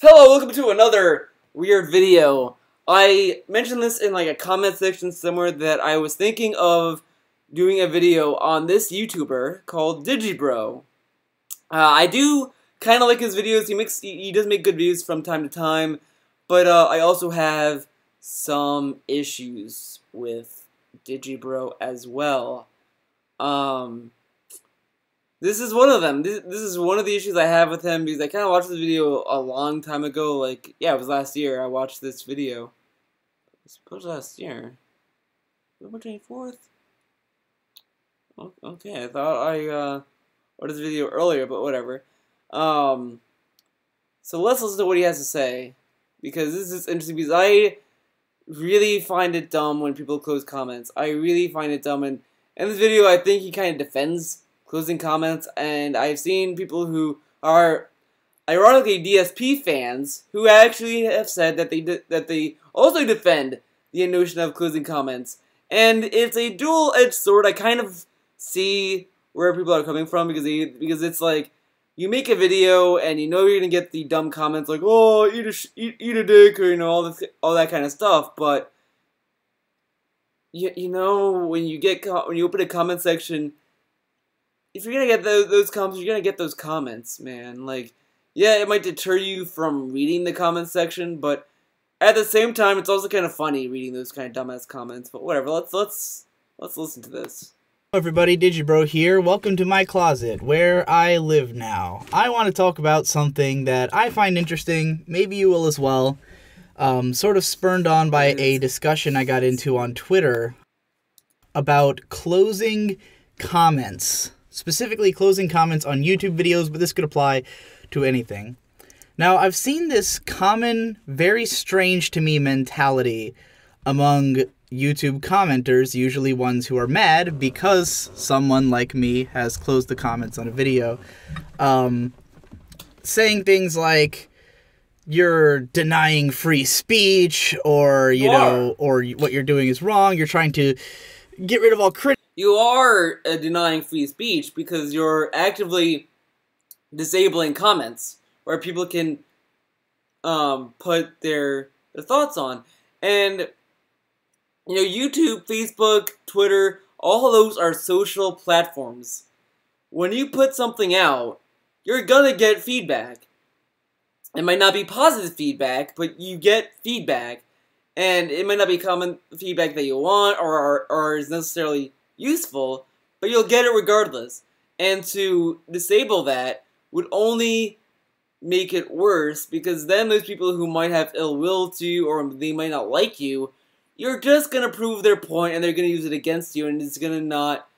Hello, welcome to another weird video. I mentioned this in like a comment section somewhere that I was thinking of doing a video on this YouTuber called Digibro. I do kind of like his videos. He does make good videos from time to time, but I also have some issues with Digibro as well. This is one of them. This is one of the issues I have with him because I kind of watched this video a long time ago. Like, yeah, it was last year I watched this video. It was last year. November 24th? Okay, I thought I watched this video earlier, but whatever. So let's listen to what he has to say, because this is interesting because I really find it dumb when people close comments. I really find it dumb, and in this video I think he kind of defends closing comments, and I've seen people who are ironically DSP fans who actually have said that they also defend the notion of closing comments. And it's a dual-edged sword. I kind of see where people are coming from because it's like you make a video and you know you're gonna get the dumb comments like, oh, eat a dick, or all that kind of stuff. But you know when you open a comment section, if you're gonna get those comments, you're gonna get those comments, man. Like, yeah, it might deter you from reading the comment section, but at the same time, it's also kind of funny reading those kind of dumbass comments. But whatever, let's listen to this. Hello everybody, Digibro here. Welcome to my closet, where I live now. I want to talk about something that I find interesting. Maybe you will as well. Sort of spurned on by a discussion I got into on Twitter about closing comments. Specifically closing comments on YouTube videos, but this could apply to anything. Now, I've seen this common, very strange to me mentality among YouTube commenters, usually ones who are mad because someone like me has closed the comments on a video, saying things like, you're denying free speech, or, or what you're doing is wrong, you're trying to get rid of all criticism. You are denying free speech because you're actively disabling comments where people can put their thoughts on. And, you know, YouTube, Facebook, Twitter, all of those are social platforms. When you put something out, you're gonna get feedback. It might not be positive feedback, but you get feedback. And it might not be common feedback that you want or is necessarily useful, but you'll get it regardless. And to disable that would only make it worse, because then those people who might have ill will to you or they might not like you, you're just gonna prove their point and they're gonna use it against you, and it's not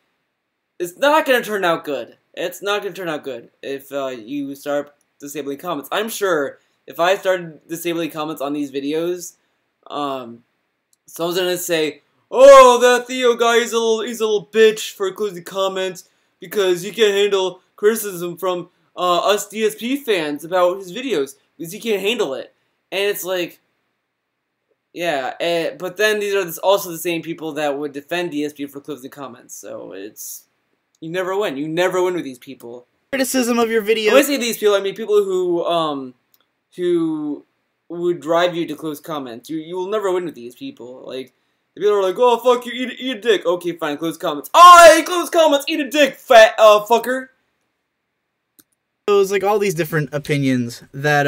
gonna turn out good. It's not gonna turn out good if you start disabling comments. I'm sure if I started disabling comments on these videos, someone's gonna say, oh, that Theo guy, he's a little bitch for closing comments because he can't handle criticism from us DSP fans about his videos because he can't handle it. And it's like, yeah, but then these are also the same people that would defend DSP for closing comments. So you never win. You never win with these people. Criticism of your video. When I say these people, I mean people who would drive you to close comments. You will never win with these people. Like, the people are like, oh, fuck you, eat a dick. Okay, fine, close comments. Oh, close comments, eat a dick, fat, fucker. It was like all these different opinions that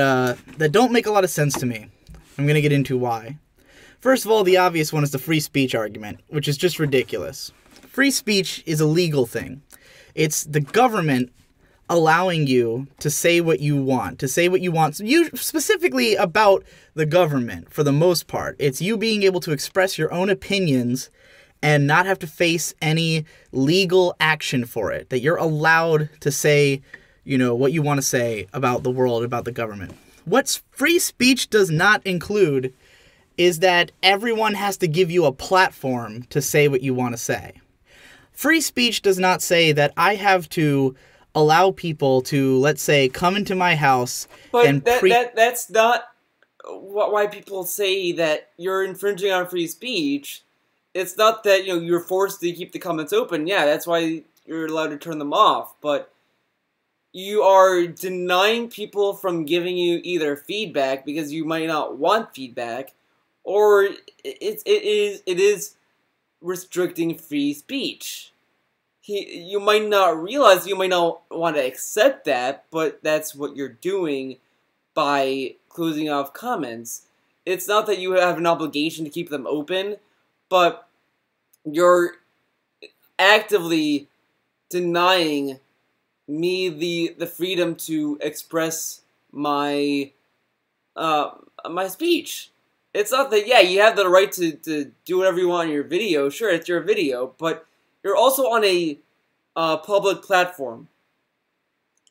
don't make a lot of sense to me. I'm gonna get into why. First of all, the obvious one is the free speech argument, which is just ridiculous. Free speech is a legal thing. It's the government allowing you to say what you want, you specifically about the government for the most part. It's you being able to express your own opinions and not have to face any legal action for it, that you're allowed to say, you know, what you want to say about the world, about the government. What free speech does not include is that everyone has to give you a platform to say what you want to say. Free speech does not say that I have to allow people to, let's say, come into my house and that's not why people say that you're infringing on free speech. It's not that, you know, you're forced to keep the comments open. Yeah, that's why you're allowed to turn them off. But you are denying people from giving you either feedback because you might not want feedback, or it is restricting free speech. You might not realize, you might not want to accept that, but that's what you're doing by closing off comments. It's not that you have an obligation to keep them open, but you're actively denying me the freedom to express my my speech. It's not that, yeah, you have the right to do whatever you want in your video. Sure, it's your video, but you're also on a public platform.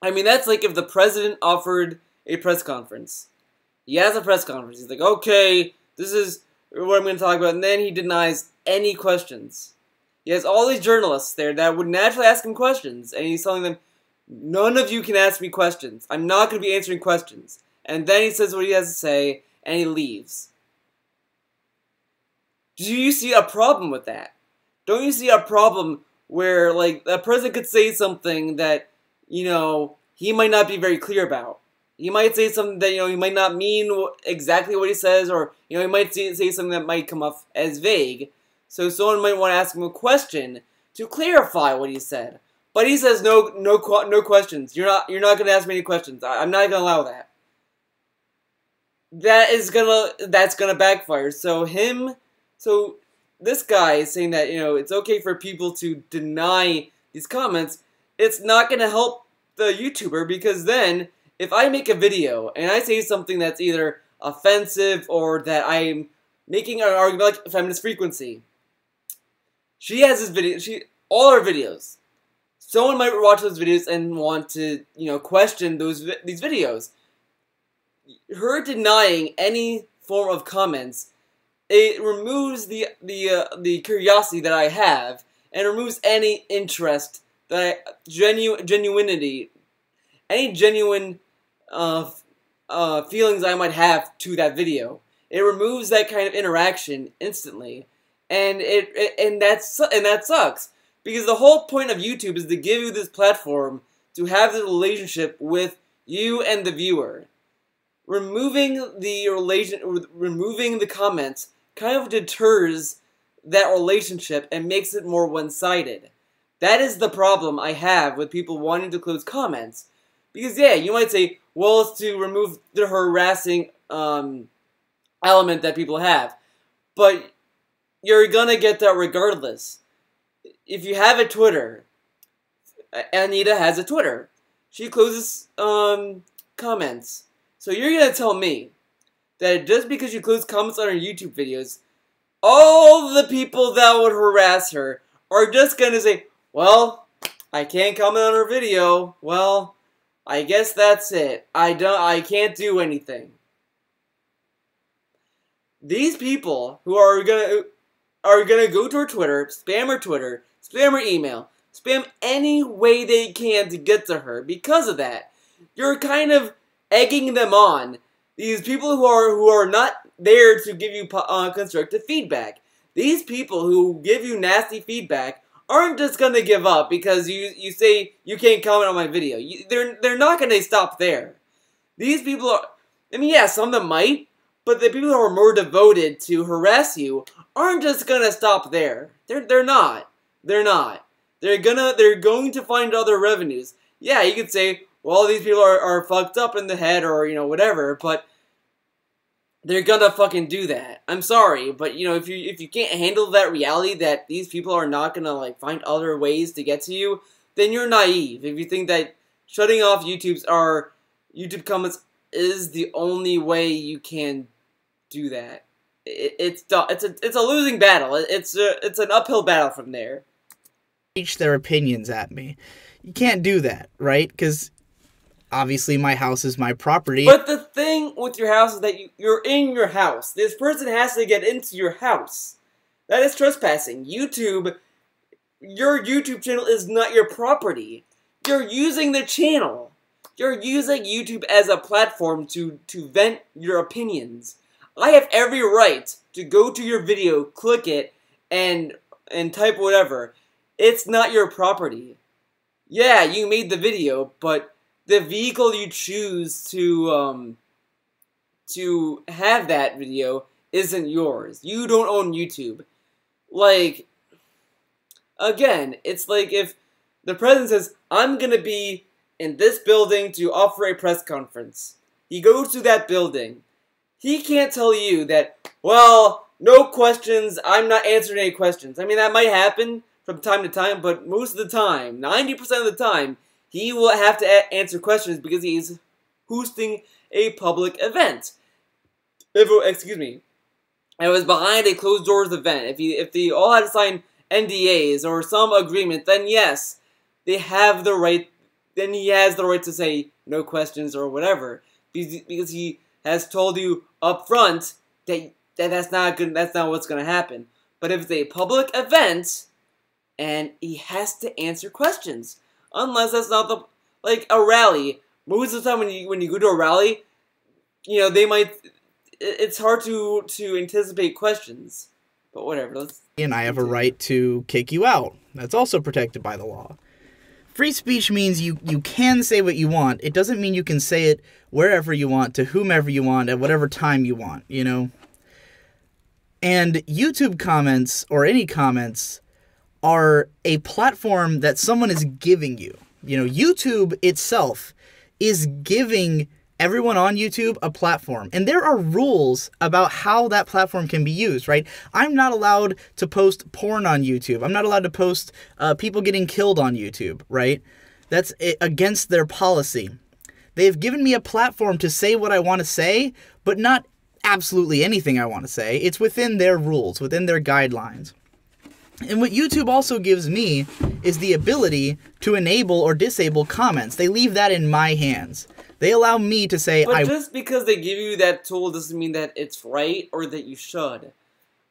I mean, that's like if the president offered a press conference. He has a press conference. He's like, okay, this is what I'm going to talk about, and then he denies any questions. He has all these journalists there that would naturally ask him questions, and he's telling them, none of you can ask me questions. I'm not going to be answering questions. And then he says what he has to say, and he leaves. Do you see a problem with that? Don't you see a problem where, like, a president could say something that, you know, he might not be very clear about? He might say something that, you know, he might not mean exactly what he says, or, you know, he might say something that might come off as vague. So someone might want to ask him a question to clarify what he said. But he says no questions. You're not going to ask me any questions. I'm not going to allow that. That's gonna backfire. So this guy is saying that, you know, it's okay for people to deny these comments. It's not gonna help the YouTuber, because then if I make a video and I say something that's either offensive or that I'm making an argument, like feminist frequency, she has this video. All her videos. Someone might watch those videos and want to, you know, question these videos. Her denying any form of comments, it removes the curiosity that I have, and removes any interest that genuinity, any genuine feelings I might have to that video. It removes that kind of interaction instantly, and that sucks. Because the whole point of YouTube is to give you this platform to have this relationship with you and the viewer. Removing the comments kind of deters that relationship and makes it more one-sided. That is the problem I have with people wanting to close comments. Because, yeah, you might say, well, it's to remove the harassing element that people have. But you're gonna get that regardless. If you have a Twitter, Anita has a Twitter. She closes comments. So you're gonna tell me that just because you close comments on her YouTube videos, all the people that would harass her are just gonna say, well, I can't comment on her video. Well, I guess that's it. I can't do anything. These people who are gonna go to her Twitter, spam her email, spam any way they can to get to her. Because of that, you're kind of egging them on. These people who are not there to give you constructive feedback. These people who give you nasty feedback aren't just gonna give up because you say you can't comment on my video. They're not gonna stop there. These people are, I mean, yeah, some of them might, but the people who are more devoted to harass you aren't just gonna stop there. They're not. They're not. They're going to find other revenues. Yeah, you could say, well, these people are fucked up in the head, or, you know, whatever, but they're gonna fucking do that. I'm sorry, but, you know, if you can't handle that reality that these people are not gonna, like, find other ways to get to you, then you're naive. If you think that shutting off YouTube comments is the only way you can do that. It's a losing battle. It's an uphill battle from there. Reach their opinions at me. You can't do that, right? Because obviously my house is my property. But the thing with your house is that you're in your house. This person has to get into your house. That is trespassing. Your YouTube channel is not your property. You're using the channel. You're using YouTube as a platform to vent your opinions. I have every right to go to your video, click it, and type whatever. It's not your property. Yeah, you made the video, but the vehicle you choose to have that video isn't yours. You don't own YouTube. Like, again, it's like if the president says, I'm gonna be in this building to offer a press conference. He goes to that building. He can't tell you that, well, no questions, I'm not answering any questions. I mean, that might happen from time to time, but most of the time, 90% of the time, he will have to answer questions because he's hosting a public event. Excuse me. It was behind a closed doors event. If they all had to sign NDAs or some agreement, then yes, they have the right. Then he has the right to say no questions or whatever, because he has told you up front that that's not good. That's not what's going to happen. But if it's a public event, and he has to answer questions, unless that's not the like a rally. Most of the time when you go to a rally, you know they might. It's hard to anticipate questions, but whatever. And I have a right to kick you out. That's also protected by the law. Free speech means you can say what you want. It doesn't mean you can say it wherever you want, to whomever you want, at whatever time you want, you know? And YouTube comments, or any comments, are a platform that someone is giving you. You know, YouTube itself is giving everyone on YouTube a platform. And there are rules about how that platform can be used, right? I'm not allowed to post porn on YouTube. I'm not allowed to post people getting killed on YouTube, right? That's against their policy. They've given me a platform to say what I want to say, but not absolutely anything I want to say. It's within their rules, within their guidelines. And what YouTube also gives me is the ability to enable or disable comments. They leave that in my hands. They allow me to say, but just because they give you that tool doesn't mean that it's right or that you should.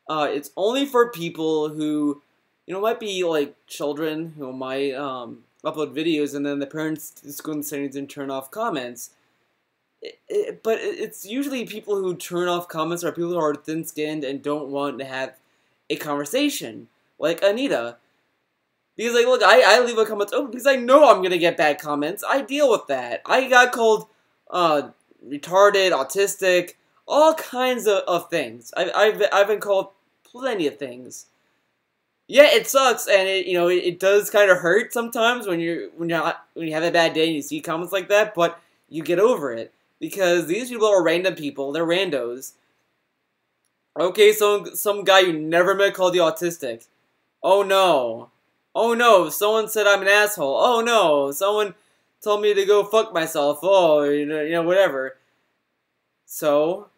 It's only for people who, you know, might be like children who might upload videos and then the parents just go in the settings and turn off comments. But it's usually people who turn off comments are people who are thin-skinned and don't want to have a conversation, like Anita. Because, like, look, I leave a comment open because I know I'm going to get bad comments. I deal with that. I got called retarded, autistic, all kinds of things. I've been called plenty of things. Yeah, it sucks, and it does kind of hurt sometimes when you have a bad day and you see comments like that, but you get over it. Because these people are random people. They're randos. Okay, so some guy you never met called you autistic. Oh no. Oh no, someone said I'm an asshole. Oh no, someone told me to go fuck myself. Oh, you know, whatever. So?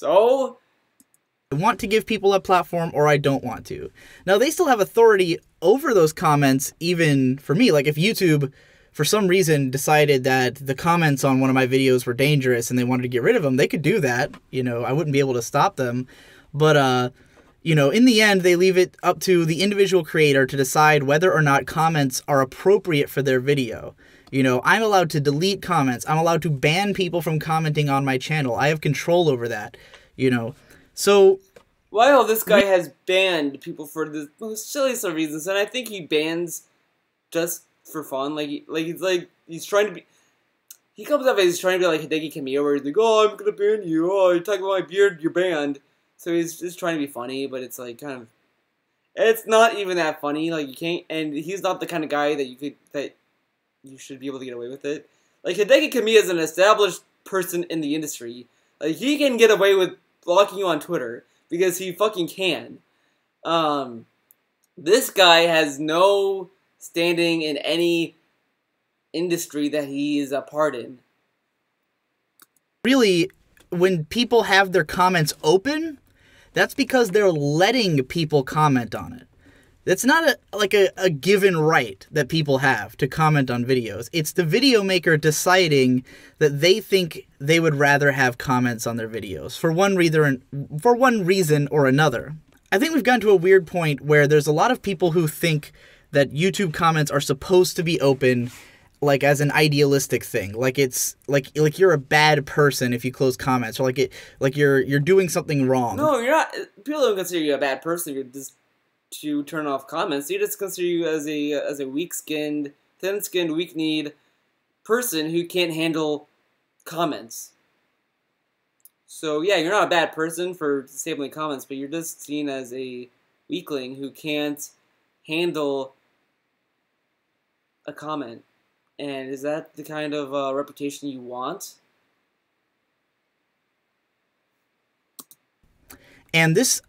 I want to give people a platform or I don't want to. Now, they still have authority over those comments, even for me. Like, if YouTube, for some reason, decided that the comments on one of my videos were dangerous and they wanted to get rid of them, they could do that. You know, I wouldn't be able to stop them. But, you know, in the end, they leave it up to the individual creator to decide whether or not comments are appropriate for their video. You know, I'm allowed to delete comments. I'm allowed to ban people from commenting on my channel. I have control over that, you know. So, well, this guy has banned people for the most silliest of reasons, and I think he bans just for fun. He's trying to be. He comes up as he's trying to be like Hideki Kamiya, where he's like, "Oh, I'm gonna ban you. Oh, you're talking about my beard, you're banned." So he's just trying to be funny, but it's like kind of. It's not even that funny. Like, you can't, and he's not the kind of guy that you should be able to get away with it. Like, Hideki Kamiya is an established person in the industry. Like, he can get away with blocking you on Twitter because he fucking can. This guy has no standing in any industry that he is a part in. Really, when people have their comments open, that's because they're letting people comment on it. That's not a given right that people have to comment on videos. It's the video maker deciding that they think they would rather have comments on their videos for one reason or another. I think we've gotten to a weird point where there's a lot of people who think that YouTube comments are supposed to be open, like, as an idealistic thing. Like, it's like you're a bad person if you close comments, or like you're doing something wrong. No, you're not. People don't consider you a bad person. You're just to turn off comments. They just consider you as a weak-skinned, thin-skinned, weak-kneed person who can't handle comments. So yeah, you're not a bad person for disabling comments, but you're just seen as a weakling who can't handle a comment. And is that the kind of reputation you want? And this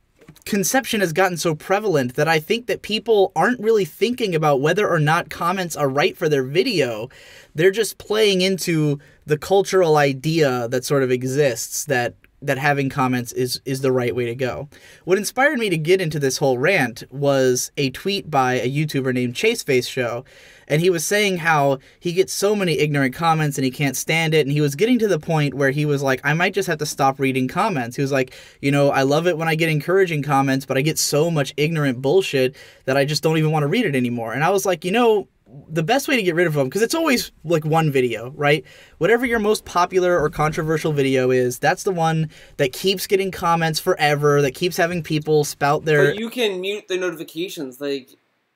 conception has gotten so prevalent that I think that people aren't really thinking about whether or not comments are right for their video. They're just playing into the cultural idea that sort of exists that having comments is the right way to go. What inspired me to get into this whole rant was a tweet by a YouTuber named Chaseface Show, and he was saying how he gets so many ignorant comments and he can't stand it, and he was getting to the point where he was like, I might just have to stop reading comments. He was like, you know, I love it when I get encouraging comments, but I get so much ignorant bullshit that I just don't even want to read it anymore. And I was like, you know, the best way to get rid of them, because it's always like one video, right? Whatever your most popular or controversial video is, that's the one that keeps getting comments forever, that keeps having people spout their... But you can mute the notifications. Like,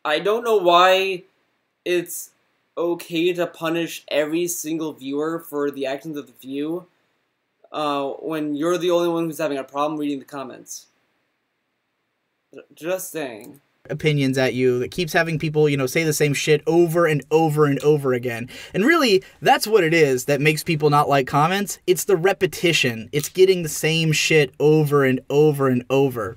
I don't know why it's okay to punish every single viewer for the actions of the view when you're the only one who's having a problem reading the comments. Just saying. Opinions at you, that keeps having people, you know, say the same shit over and over and over again. And really, that's what it is that makes people not like comments. It's the repetition. It's getting the same shit over and over and over.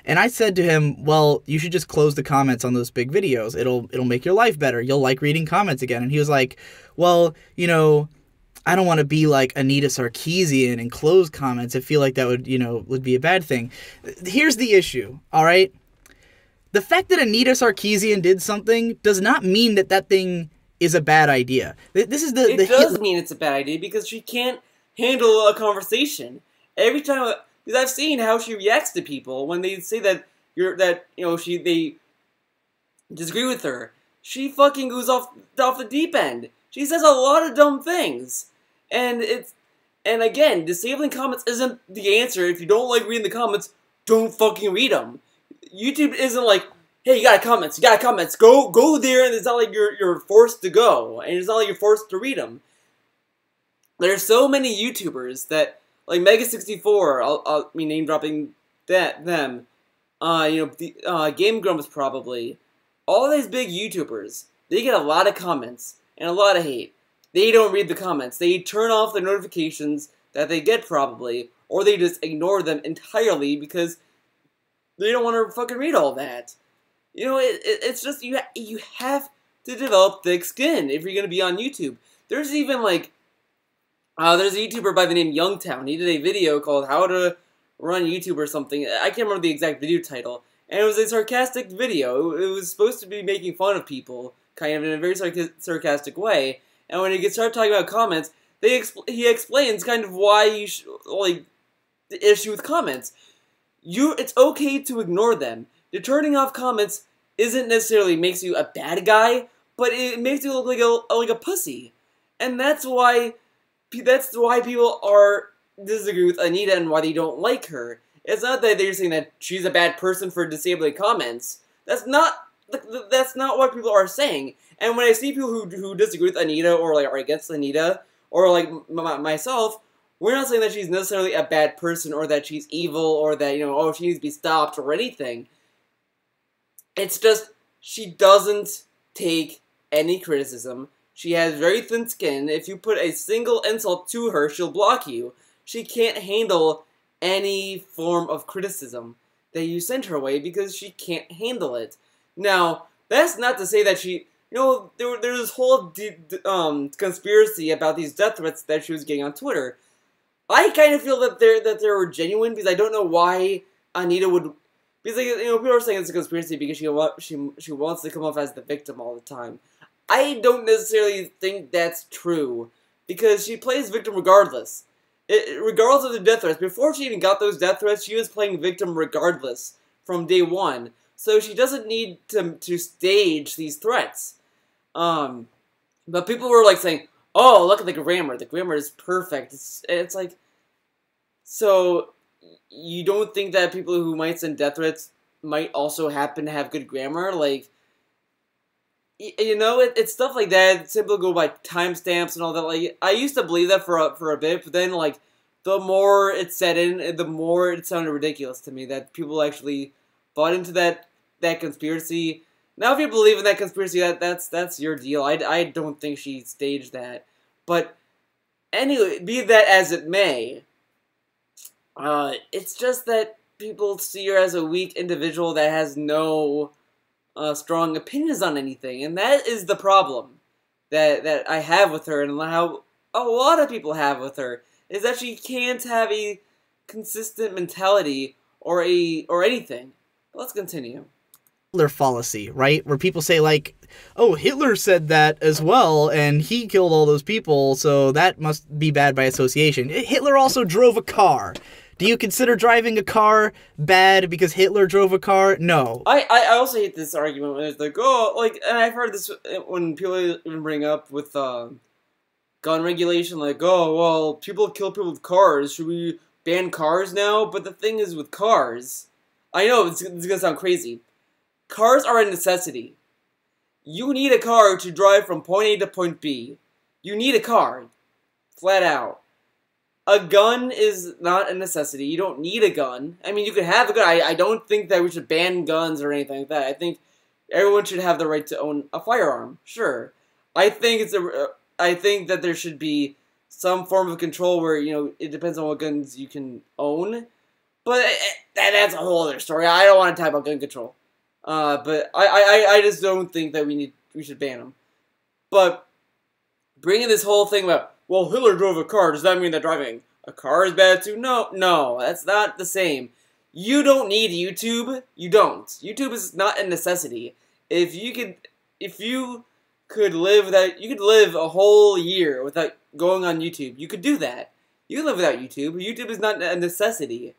And I said to him, well, you should just close the comments on those big videos. It'll make your life better. You'll like reading comments again. And he was like, well, you know, I don't want to be like Anita Sarkeesian and close comments. I feel like that would, you know, would be a bad thing. Here's the issue, all right? The fact that Anita Sarkeesian did something does not mean that that thing is a bad idea. This is It does mean it's a bad idea because she can't handle a conversation. Every time, because I've seen how she reacts to people when they say that they disagree with her. She fucking goes off the deep end. She says a lot of dumb things, and again, disabling comments isn't the answer. If you don't like reading the comments, don't fucking read them. YouTube isn't like, hey, you got comments, go there, and it's not like you're forced to go, and it's not like you're forced to read them. There's so many YouTubers that, like Mega64, I'll be name dropping them, Game Grumps probably, all these big YouTubers, they get a lot of comments and a lot of hate. They don't read the comments. They turn off the notifications that they get probably, or they just ignore them entirely because they don't want to fucking read all that. You know, it's just, you have to develop thick skin if you're going to be on YouTube. There's even, like, there's a YouTuber by the name Youngtown. He did a video called How to Run YouTube or something. I can't remember the exact video title. And it was a sarcastic video. It was supposed to be making fun of people, kind of in a very sarcastic way. And when he gets started talking about comments, he explains kind of why you should, like, the issue with comments. It's okay to ignore them. The turning off comments isn't necessarily makes you a bad guy, but it makes you look like a pussy, and that's why people disagree with Anita and why they don't like her. It's not that they're saying that she's a bad person for disabling comments. That's not what people are saying. And when I see people who disagree with Anita or like are against Anita or like myself, we're not saying that she's necessarily a bad person or that she's evil or that, you know, oh, she needs to be stopped or anything. It's just, she doesn't take any criticism. She has very thin skin. If you put a single insult to her, she'll block you. She can't handle any form of criticism that you send her way because she can't handle it. Now, that's not to say that she, you know, there's this whole conspiracy about these death threats that she was getting on Twitter. I kind of feel that they were genuine because I don't know why Anita would, because, like, you know, people are saying it's a conspiracy because she wants to come off as the victim all the time. I don't necessarily think that's true because she plays victim regardless. Regardless of the death threats, before she even got those death threats, she was playing victim regardless from day one. So she doesn't need to stage these threats. But people were like saying, oh, look at the grammar. The grammar is perfect. It's like, so you don't think that people who might send death threats might also happen to have good grammar? Like, You know, it's stuff like that. Simply go by timestamps and all that. Like, I used to believe that for a bit, but then, like, the more it set in, the more it sounded ridiculous to me that people actually bought into that conspiracy. Now, if you believe in that conspiracy, that's your deal. I don't think she staged that. But anyway, be that as it may, it's just that people see her as a weak individual that has no strong opinions on anything, and that is the problem that I have with her, and how a lot of people have with her, is that she can't have a consistent mentality or anything. But let's continue. Hitler fallacy, right? Where people say, like, oh, Hitler said that as well, and he killed all those people, so that must be bad by association. Hitler also drove a car. Do you consider driving a car bad because Hitler drove a car? No. I also hate this argument when it's like, oh, like, and I've heard this when people even bring up with gun regulation, like, oh, well, people kill people with cars. Should we ban cars now? But the thing is with cars, I know it's gonna sound crazy. Cars are a necessity. You need a car to drive from point A to point B. You need a car. Flat out. A gun is not a necessity. You don't need a gun. I mean, you could have a gun. I don't think that we should ban guns or anything like that. I think everyone should have the right to own a firearm. Sure. I think that there should be some form of control where, you know, it depends on what guns you can own. But that's a whole other story. I don't want to talk about gun control. But I just don't think that we should ban them. But bringing this whole thing about, well, Hitler drove a car, does that mean that driving a car is bad too? No, that's not the same. You don't need YouTube. You don't. YouTube is not a necessity. If you could live a whole year without going on YouTube. You could do that. You can live without YouTube. YouTube is not a necessity.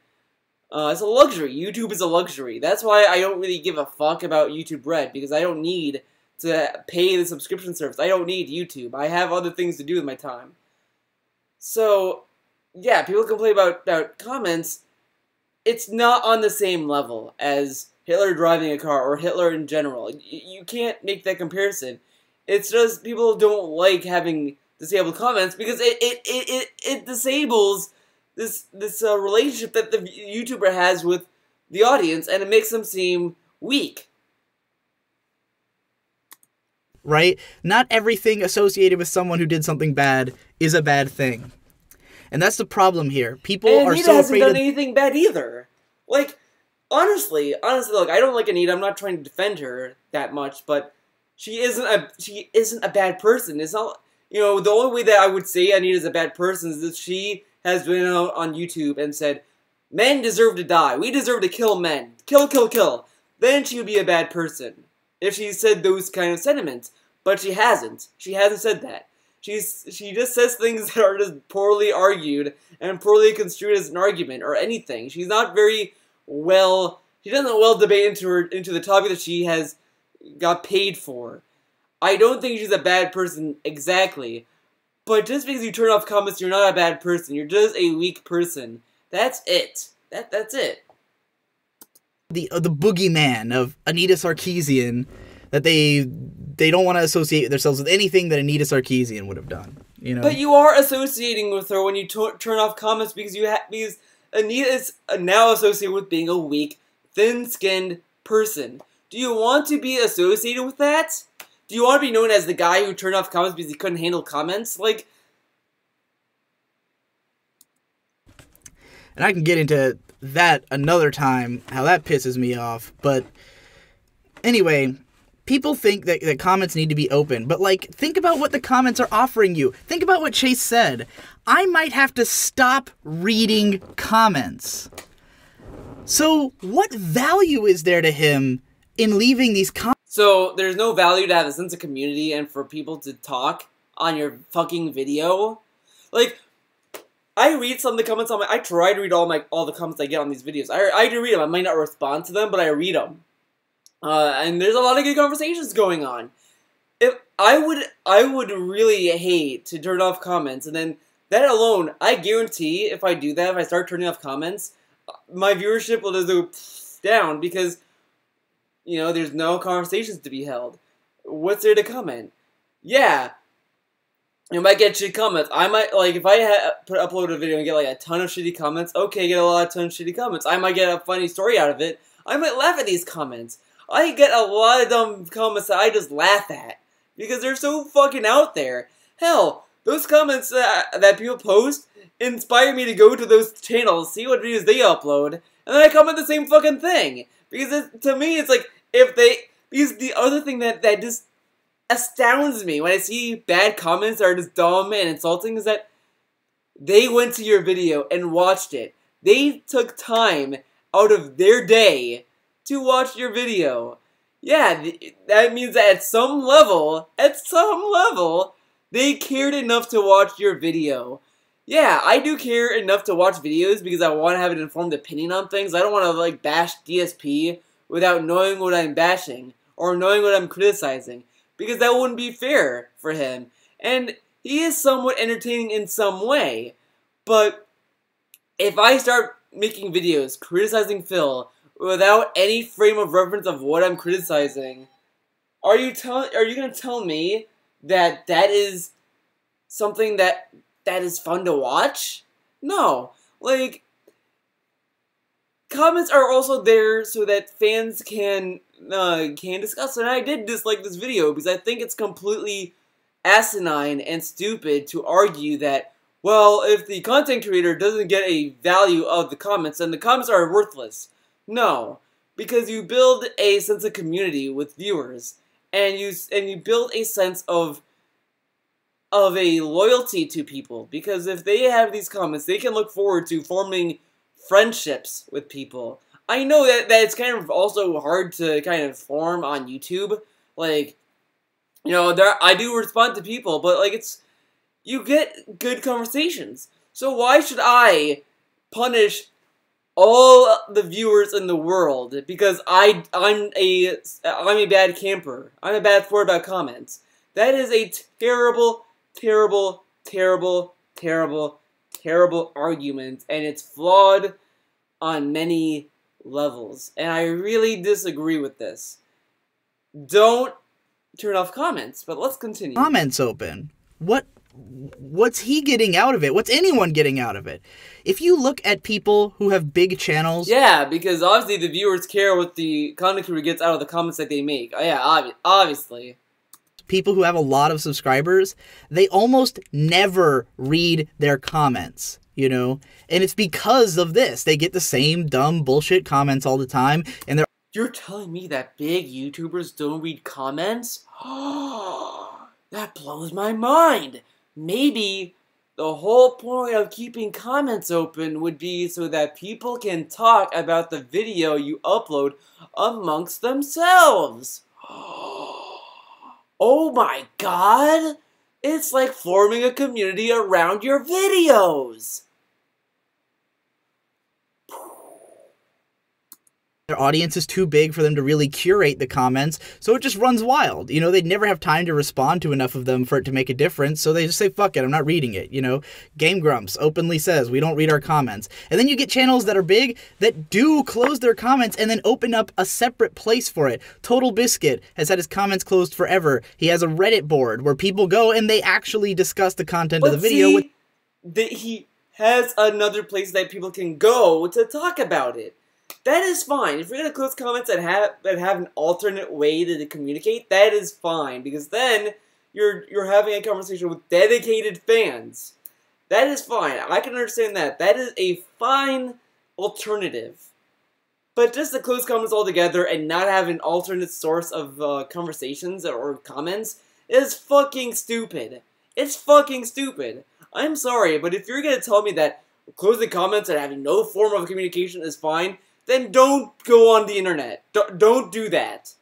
It's a luxury. YouTube is a luxury. That's why I don't really give a fuck about YouTube Red, because I don't need to pay the subscription service. I don't need YouTube. I have other things to do with my time. So, yeah, people complain about comments. It's not on the same level as Hitler driving a car or Hitler in general. You can't make that comparison. It's just people don't like having disabled comments because it disables this relationship that the YouTuber has with the audience, and it makes them seem weak. Right? Not everything associated with someone who did something bad is a bad thing. And that's the problem here. People are so afraid hasn't done anything bad either. Like, honestly, look, I don't like Anita. I'm not trying to defend her that much, but she isn't a bad person. It's not, you know, the only way that I would say Anita's a bad person is if she has been out on YouTube and said, men deserve to die. We deserve to kill men. Kill, kill, kill. Then she would be a bad person. If she said those kind of sentiments. But she hasn't. She hasn't said that. She just says things that are just poorly argued and poorly construed as an argument or anything. She's not very well. She doesn't well debate into the topic that she has got paid for. I don't think she's a bad person exactly. But just because you turn off comments, you're not a bad person. You're just a weak person. That's it. That's it. The boogeyman of Anita Sarkeesian, that they don't want to associate themselves with anything that Anita Sarkeesian would have done. You know. But you are associating with her when you turn off comments because because Anita is now associated with being a weak, thin-skinned person. Do you want to be associated with that? Do you want to be known as the guy who turned off comments because he couldn't handle comments? Like, and I can get into that another time, how that pisses me off. But anyway, people think that comments need to be open. But, like, think about what the comments are offering you. Think about what Chase said. I might have to stop reading comments. So what value is there to him in leaving these comments? So there's no value to have a sense of community and for people to talk on your fucking video? Like, I read some of the comments on I try to read all the comments I get on these videos. I do read them. I might not respond to them, but I read them. And there's a lot of good conversations going on. If I would really hate to turn off comments, and then that alone, I guarantee if I do that, if I start turning off comments, my viewership will just go down because, you know, there's no conversations to be held. what's there to comment? Yeah, you might get shitty comments. I might, like, if I upload a video and get, like, a ton of shitty comments, okay, get a ton of shitty comments. I might get a funny story out of it. I might laugh at these comments. I get a lot of dumb comments that I just laugh at, because they're so fucking out there. Hell, those comments that people post inspire me to go to those channels, see what videos they upload, and then I comment the same fucking thing. Because to me, it's like, because the other thing that just astounds me when I see bad comments that are just dumb and insulting is that they went to your video and watched it. They took time out of their day to watch your video. Yeah, that means that at some level, they cared enough to watch your video. Yeah, I do care enough to watch videos because I want to have an informed opinion on things. I don't want to, like, bash DSP without knowing what I'm bashing or knowing what I'm criticizing, because that wouldn't be fair for him. And he is somewhat entertaining in some way, but if I start making videos criticizing Phil without any frame of reference of what I'm criticizing, are you gonna tell me that is something that is fun to watch? No. Like, comments are also there so that fans can discuss, and I did dislike this video because I think it's completely asinine and stupid to argue that, well, if the content creator doesn't get a value of the comments, then the comments are worthless. No, because you build a sense of community with viewers, and you build a sense of a loyalty to people, because if they have these comments, they can look forward to forming friendships with people. I know that it's kind of also hard to kind of form on YouTube. Like, you know, I do respond to people, but, like, you get good conversations. So why should I punish all the viewers in the world because I'm a bad camper? I'm a bad sport about comments. That is a terrible, terrible, terrible, terrible, terrible argument, and it's flawed on many levels. And I really disagree with this. Don't turn off comments, but let's continue. Comments open. What's he getting out of it? What's anyone getting out of it? If you look at people who have big channels... Yeah, because obviously the viewers care what the content creator gets out of the comments that they make. Oh, yeah, obviously. People who have a lot of subscribers, they almost never read their comments, you know? And it's because of this. They get the same dumb bullshit comments all the time, and they're... You're telling me that big YouTubers don't read comments? That blows my mind. Maybe the whole point of keeping comments open would be so that people can talk about the video you upload amongst themselves. Oh my god! It's like forming a community around your videos! Their audience is too big for them to really curate the comments, so it just runs wild. You know, they'd never have time to respond to enough of them for it to make a difference, so they just say, fuck it, I'm not reading it, you know? Game Grumps openly says, we don't read our comments. And then you get channels that are big that do close their comments and then open up a separate place for it. Total Biscuit has had his comments closed forever. He has a Reddit board where people go and they actually discuss the content of the video. He has another place that people can go to talk about it. That is fine. If you're gonna close comments that have an alternate way to communicate, that is fine, because then you're having a conversation with dedicated fans. That is fine. I can understand that. That is a fine alternative. But just to close comments altogether and not have an alternate source of conversations or comments is fucking stupid. It's fucking stupid. I'm sorry, but if you're gonna tell me that closing comments and having no form of communication is fine, then don't go on the internet. Don't do that.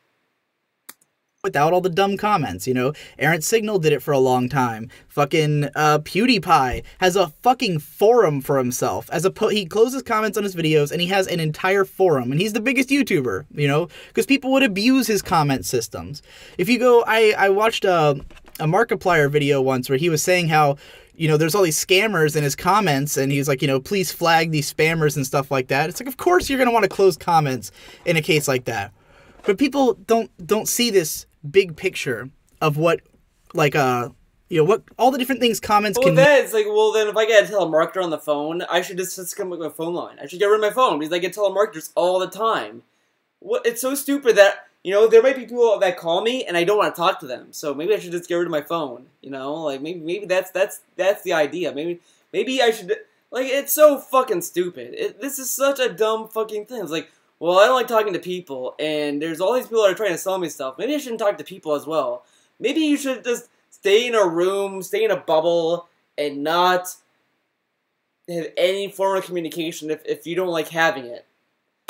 Without all the dumb comments, you know? Errant Signal did it for a long time. Fucking PewDiePie has a fucking forum for himself. He closes comments on his videos, and he has an entire forum, and he's the biggest YouTuber, you know? Because people would abuse his comment systems. If you go, I watched a Markiplier video once where he was saying how, you know, there's all these scammers in his comments, and he's like, you know, please flag these spammers and stuff like that. It's like, of course you're going to want to close comments in a case like that. But people don't see this big picture of what, like, what all the different things comments Well, can. that it's like, well, then if I get a telemarketer on the phone, I should just come with my phone line. I should get rid of my phone because I get telemarketers all the time. What? It's so stupid that, there might be people that call me and I don't want to talk to them. So maybe I should just get rid of my phone. Like maybe that's the idea. Maybe I should, like, it's so fucking stupid. This is such a dumb fucking thing. It's like, well, I don't like talking to people, and there's all these people that are trying to sell me stuff. Maybe I shouldn't talk to people as well. Maybe you should just stay in a room, stay in a bubble, and not have any form of communication if you don't like having it.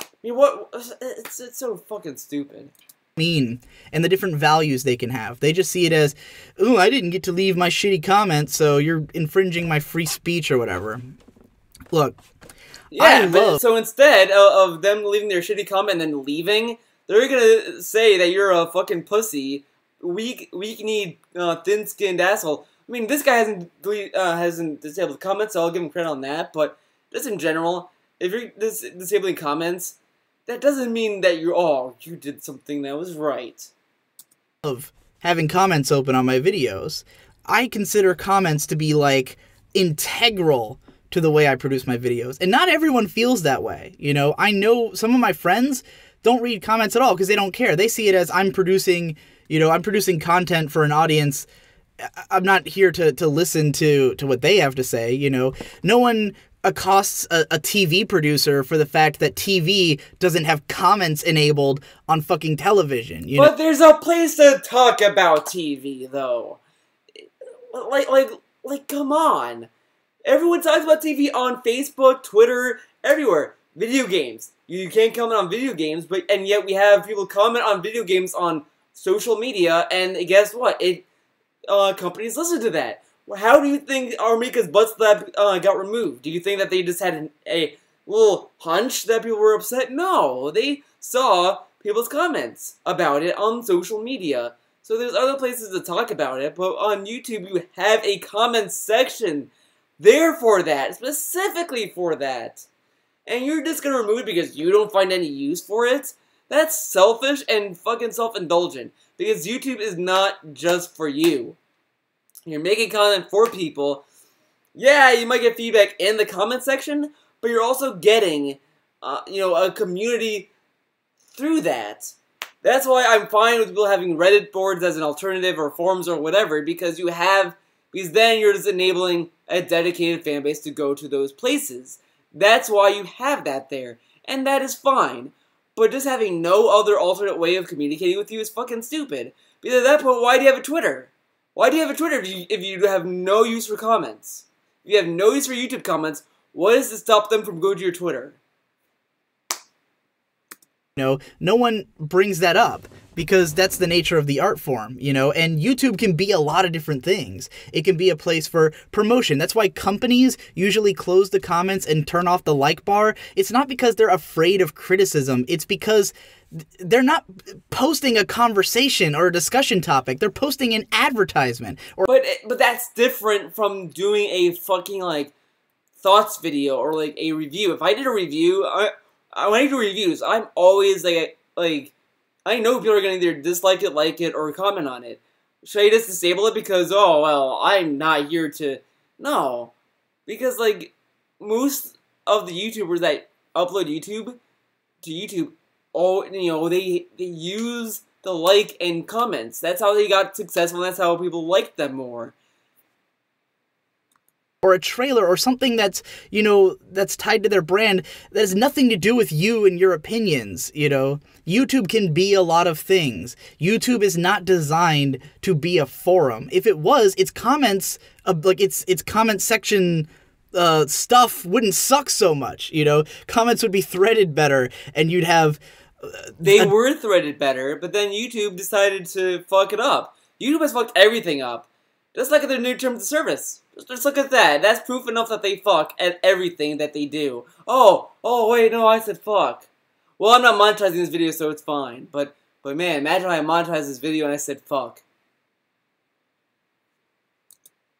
I mean, what? It's so fucking stupid. Mean and the different values they can have. They just see it as, ooh, I didn't get to leave my shitty comment, so you're infringing my free speech or whatever. Look. Yeah, but so instead of them leaving their shitty comment and then leaving, they're gonna say that you're a fucking pussy, weak-kneed, thin-skinned asshole. I mean, this guy hasn't disabled comments, so I'll give him credit on that. But just in general, if you're disabling comments, that doesn't mean that you did something that was right. Of having comments open on my videos, I consider comments to be, like, integral to the way I produce my videos. And not everyone feels that way. I know some of my friends don't read comments at all because they don't care. They see it as I'm producing content for an audience. I'm not here to listen to what they have to say. No one accosts a TV producer for the fact that TV doesn't have comments enabled on fucking television. But there's a place to talk about TV, though. Like, come on. Everyone talks about TV on Facebook, Twitter, everywhere. Video games. You can't comment on video games, and yet we have people comment on video games on social media, and guess what? Companies listen to that. How do you think Armika's butt slap got removed? Do you think that they just had a little hunch that people were upset? No, they saw people's comments about it on social media. So there's other places to talk about it, but on YouTube you have a comment section there for that, specifically for that. And you're just gonna remove it because you don't find any use for it? That's selfish and fucking self-indulgent. Because YouTube is not just for you. You're making content for people. Yeah, you might get feedback in the comment section, but you're also getting, a community through that. That's why I'm fine with people having Reddit boards as an alternative or forums or whatever, because then you're just enabling a dedicated fan base to go to those places. That's why you have that there, and that is fine. But just having no other alternate way of communicating with you is fucking stupid. Because at that point, why do you have a Twitter? Why do you have a Twitter if you have no use for comments? If you have no use for YouTube comments, what is to stop them from going to your Twitter? No one brings that up because that's the nature of the art form, and YouTube can be a lot of different things. It can be a place for promotion. That's why companies usually close the comments and turn off the like bar. It's not because they're afraid of criticism. It's because they're not posting a conversation or a discussion topic. They're posting an advertisement. But that's different from doing a fucking, like, thoughts video or, like, a review. If I did a review, when I do reviews, I'm always, like, I know people are going to either dislike it, like it, or comment on it. Should I just disable it because, oh, well, I'm not here to... No. Because, like, most of the YouTubers that upload to YouTube, they use the like and comments. That's how they got successful, and that's how people liked them more. Or a trailer or something that's, that's tied to their brand that has nothing to do with you and your opinions, YouTube can be a lot of things. YouTube is not designed to be a forum. If it was, its comments, its comment section stuff wouldn't suck so much, Comments would be threaded better, and you'd have... They were threaded better, but then YouTube decided to fuck it up. YouTube has fucked everything up. Just like at their new terms of service. Just look at that. That's proof enough that they fuck at everything that they do. Oh, wait, no, I said fuck. Well, I'm not monetizing this video, so it's fine. But man, imagine I monetized this video and I said fuck.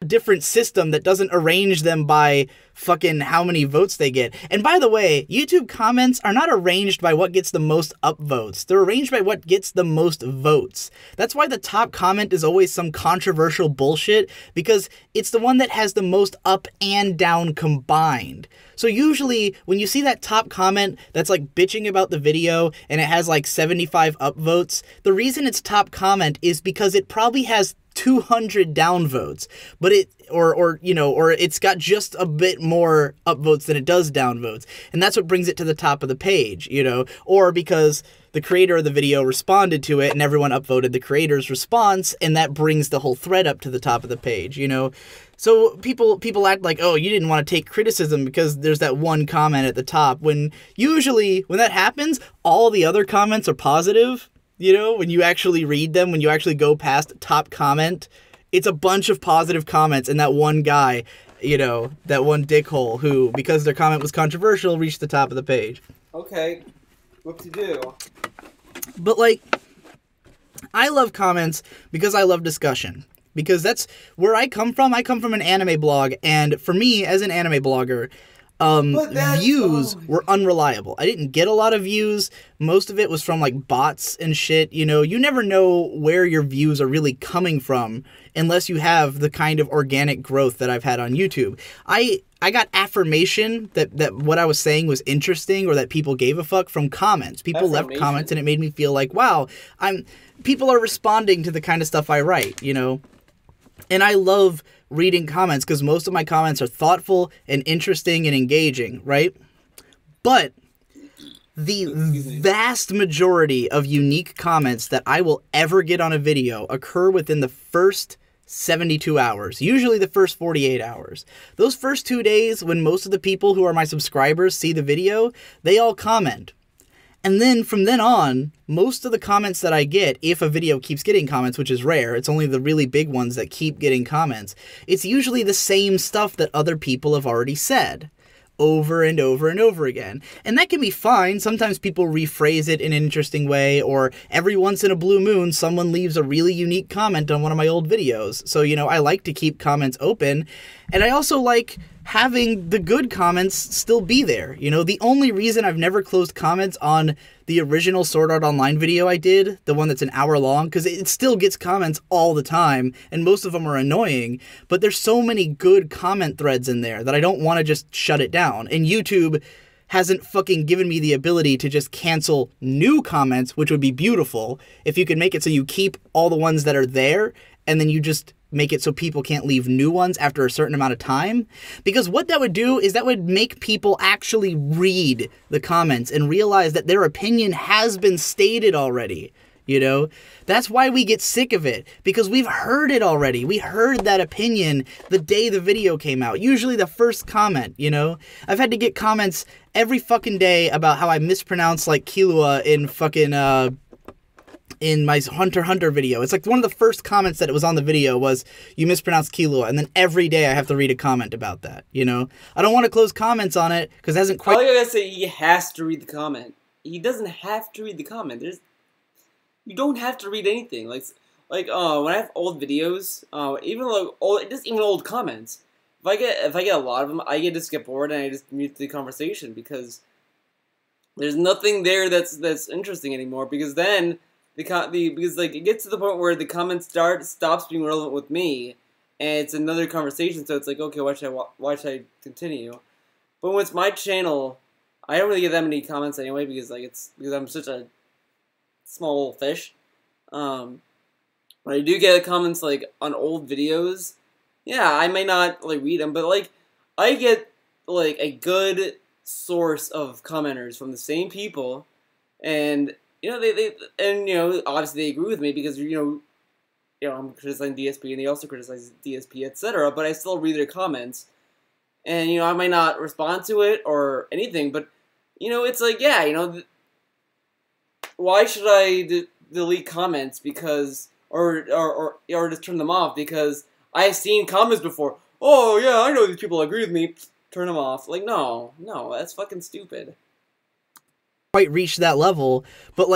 different system that doesn't arrange them by fucking how many votes they get. And by the way, YouTube comments are not arranged by what gets the most upvotes. They're arranged by what gets the most votes. That's why the top comment is always some controversial bullshit, because it's the one that has the most up and down combined. So usually when you see that top comment that's like bitching about the video and it has like 75 upvotes, the reason it's top comment is because it probably has 200 downvotes, but or it's got just a bit more upvotes than it does downvotes, and that's what brings it to the top of the page, or because the creator of the video responded to it and everyone upvoted the creator's response, and that brings the whole thread up to the top of the page, So people act like, oh, you didn't want to take criticism because there's that one comment at the top, when usually when that happens, all the other comments are positive. When you actually read them, when you actually go past top comment, it's a bunch of positive comments, and that one guy, that one dickhole who, because their comment was controversial, reached the top of the page. Okay, what to do? But, I love comments because I love discussion. Because that's where I come from. I come from an anime blog, and for me, as an anime blogger, views were unreliable. I didn't get a lot of views. Most of it was from bots and shit. You never know where your views are really coming from unless you have the kind of organic growth that I've had on YouTube. I got affirmation that what I was saying was interesting, or that people gave a fuck, from comments. People left comments, and it made me feel like, wow, people are responding to the kind of stuff I write, And I love reading comments because most of my comments are thoughtful and interesting and engaging, right? But the vast majority of unique comments that I will ever get on a video occur within the first 72 hours, usually the first 48 hours. Those first 2 days, when most of the people who are my subscribers see the video, they all comment. And then from then on, most of the comments that I get, if a video keeps getting comments, which is rare, it's only the really big ones that keep getting comments, it's usually the same stuff that other people have already said over and over and over again. And that can be fine. Sometimes people rephrase it in an interesting way, or every once in a blue moon, someone leaves a really unique comment on one of my old videos. So, I like to keep comments open, and I also like having the good comments still be there. The only reason I've never closed comments on the original Sword Art Online video I did, the one that's an hour long, because it still gets comments all the time, and most of them are annoying, but there's so many good comment threads in there that I don't want to just shut it down. And YouTube hasn't fucking given me the ability to just cancel new comments, which would be beautiful if you could make it so you keep all the ones that are there, and then you just make it so people can't leave new ones after a certain amount of time. Because what that would do is that would make people actually read the comments and realize that their opinion has been stated already. That's why we get sick of it, because we've heard it already. We heard that opinion the day the video came out, usually the first comment. I've had to get comments every fucking day about how I mispronounce Killua in my Hunter x Hunter video. It's one of the first comments that it was on the video was, you mispronounced Killua, and then every day I have to read a comment about that, I don't want to close comments on it, because it hasn't quite... All you gotta say, he has to read the comment. He doesn't have to read the comment. You don't have to read anything. When I have old videos, even old comments, if I get a lot of them, I get to skip forward and I just mute the conversation, because there's nothing there that's interesting anymore, because then it gets to the point where the comment stops being relevant with me, and it's another conversation. So it's okay, why should I continue? But when it's my channel, I don't really get that many comments anyway, because I'm such a small little fish. But I do get comments on old videos. Yeah, I may not read them, but I get a good source of commenters from the same people, and obviously they agree with me, because I'm criticizing DSP and they also criticize DSP, etc. But I still read their comments, and I might not respond to it or anything, but it's why should I delete comments because or just turn them off because I've seen comments before? Oh yeah, I know these people agree with me. Turn them off. No, that's fucking stupid. Quite reach that level, but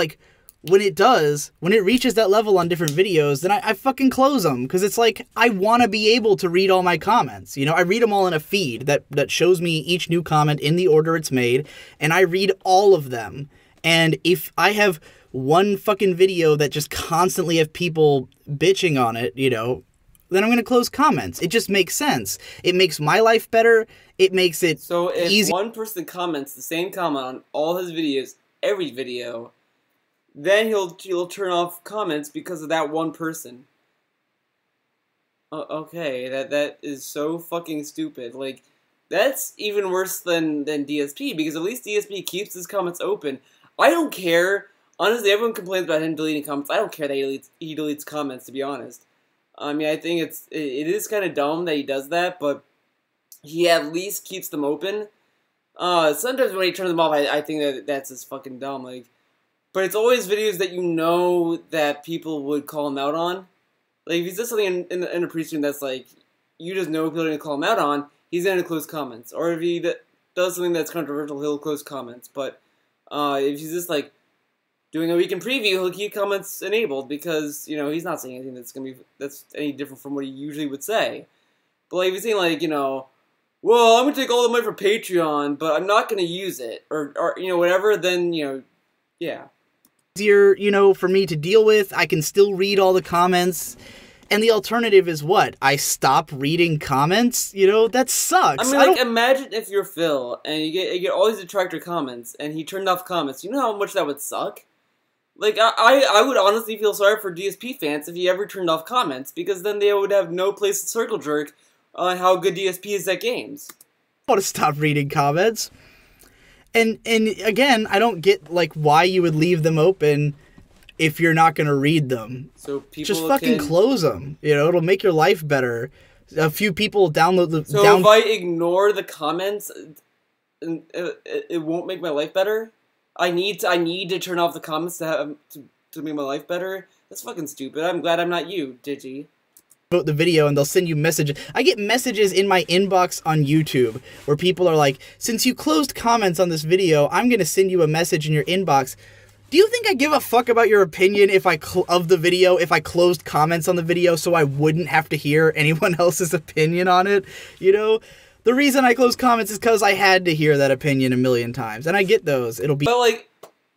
when it reaches that level on different videos, then I fucking close them, because it's like, I want to be able to read all my comments. You know, I read them all in a feed that shows me each new comment in the order it's made, and I read all of them. And if I have one fucking video that just constantly have people bitching on it, you know, then I'm going to close comments. It just makes sense. It makes my life better. It makes it So if easy. one person comments the same comment on all his videos, every video, then he'll turn off comments because of that one person. Okay, that is so fucking stupid. Like, that's even worse than DSP, because at least DSP keeps his comments open. I don't care. Honestly, everyone complains about him deleting comments. I don't care that he deletes comments, to be honest. I mean, I think it is kind of dumb that he does that, but he at least keeps them open. Sometimes when he turns them off, I think that's just fucking dumb. Like, but it's always videos that you know that people would call him out on. Like, if he's just something in a pre-stream that's like, you just know people are going to call him out on, he's going to close comments. Or if he does something that's controversial, he'll close comments. But if he's just like doing a weekend preview, he'll keep comments enabled because, you know, he's not saying anything that's any different from what he usually would say. But like, if he's saying like, you know, well, I'm going to take all the money for Patreon, but I'm not going to use it, or you know, whatever, then, you know, yeah. Easier, you know, for me to deal with. I can still read all the comments. And the alternative is what? I stop reading comments? You know, that sucks. I mean, like, imagine if you're Phil, and you get all these detractor comments, and he turned off comments. You know how much that would suck? Like, I would honestly feel sorry for DSP fans if he ever turned off comments, because then they would have no place to circle jerk on how good DSP is at games. I want to stop reading comments. And again, I don't get, like, why you would leave them open if you're not going to read them. So people just fucking close them. You know, it'll make your life better. A few people download the... So if I ignore the comments, it won't make my life better? I need to turn off the comments to make my life better? That's fucking stupid. I'm glad I'm not you, Digi. The video, and they'll send you messages. I get messages in my inbox on YouTube where people are like, since you closed comments on this video, I'm going to send you a message in your inbox. Do you think I give a fuck about your opinion if I closed comments on the video so I wouldn't have to hear anyone else's opinion on it? You know, the reason I close comments is because I had to hear that opinion a million times, and I get those.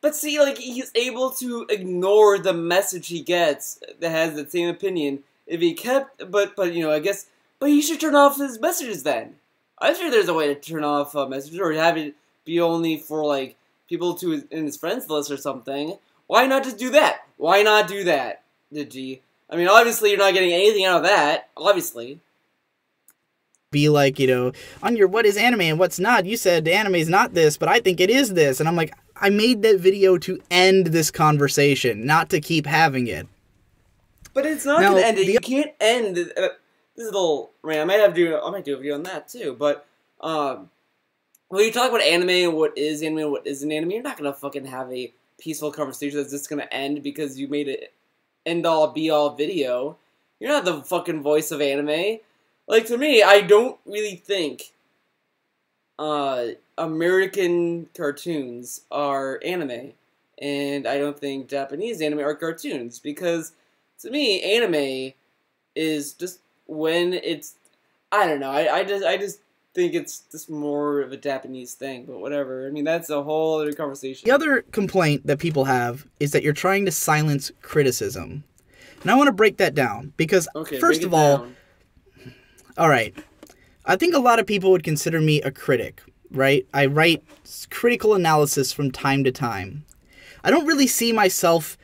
But see, like, he's able to ignore the message he gets that has the same opinion. If he kept, but you know, I guess, but he should turn off his messages then. I'm sure there's a way to turn off messages, or have it be only for, like, people in his friends list or something. Why not just do that? Why not do that, Digi? I mean, obviously you're not getting anything out of that, obviously. Be like, you know, on your what is anime and what's not, you said anime is not this, but I think it is this. And I'm like, I made that video to end this conversation, not to keep having it. But it's not going to end it. You can't end this is a little rant. I might do a video on that too. But when you talk about anime and what is anime and what isn't anime, you're not going to fucking have a peaceful conversation that's just going to end because you made an end-all, be-all video. You're not the fucking voice of anime. Like, to me, I don't really think American cartoons are anime. And I don't think Japanese anime are cartoons. Because, to me, anime is just when it's... I don't know. I just think it's just more of a Japanese thing, but whatever. I mean, that's a whole other conversation. The other complaint that people have is that you're trying to silence criticism. And I want to break that down because, first of all, alright, I think a lot of people would consider me a critic, right? I write critical analysis from time to time. I don't really see myself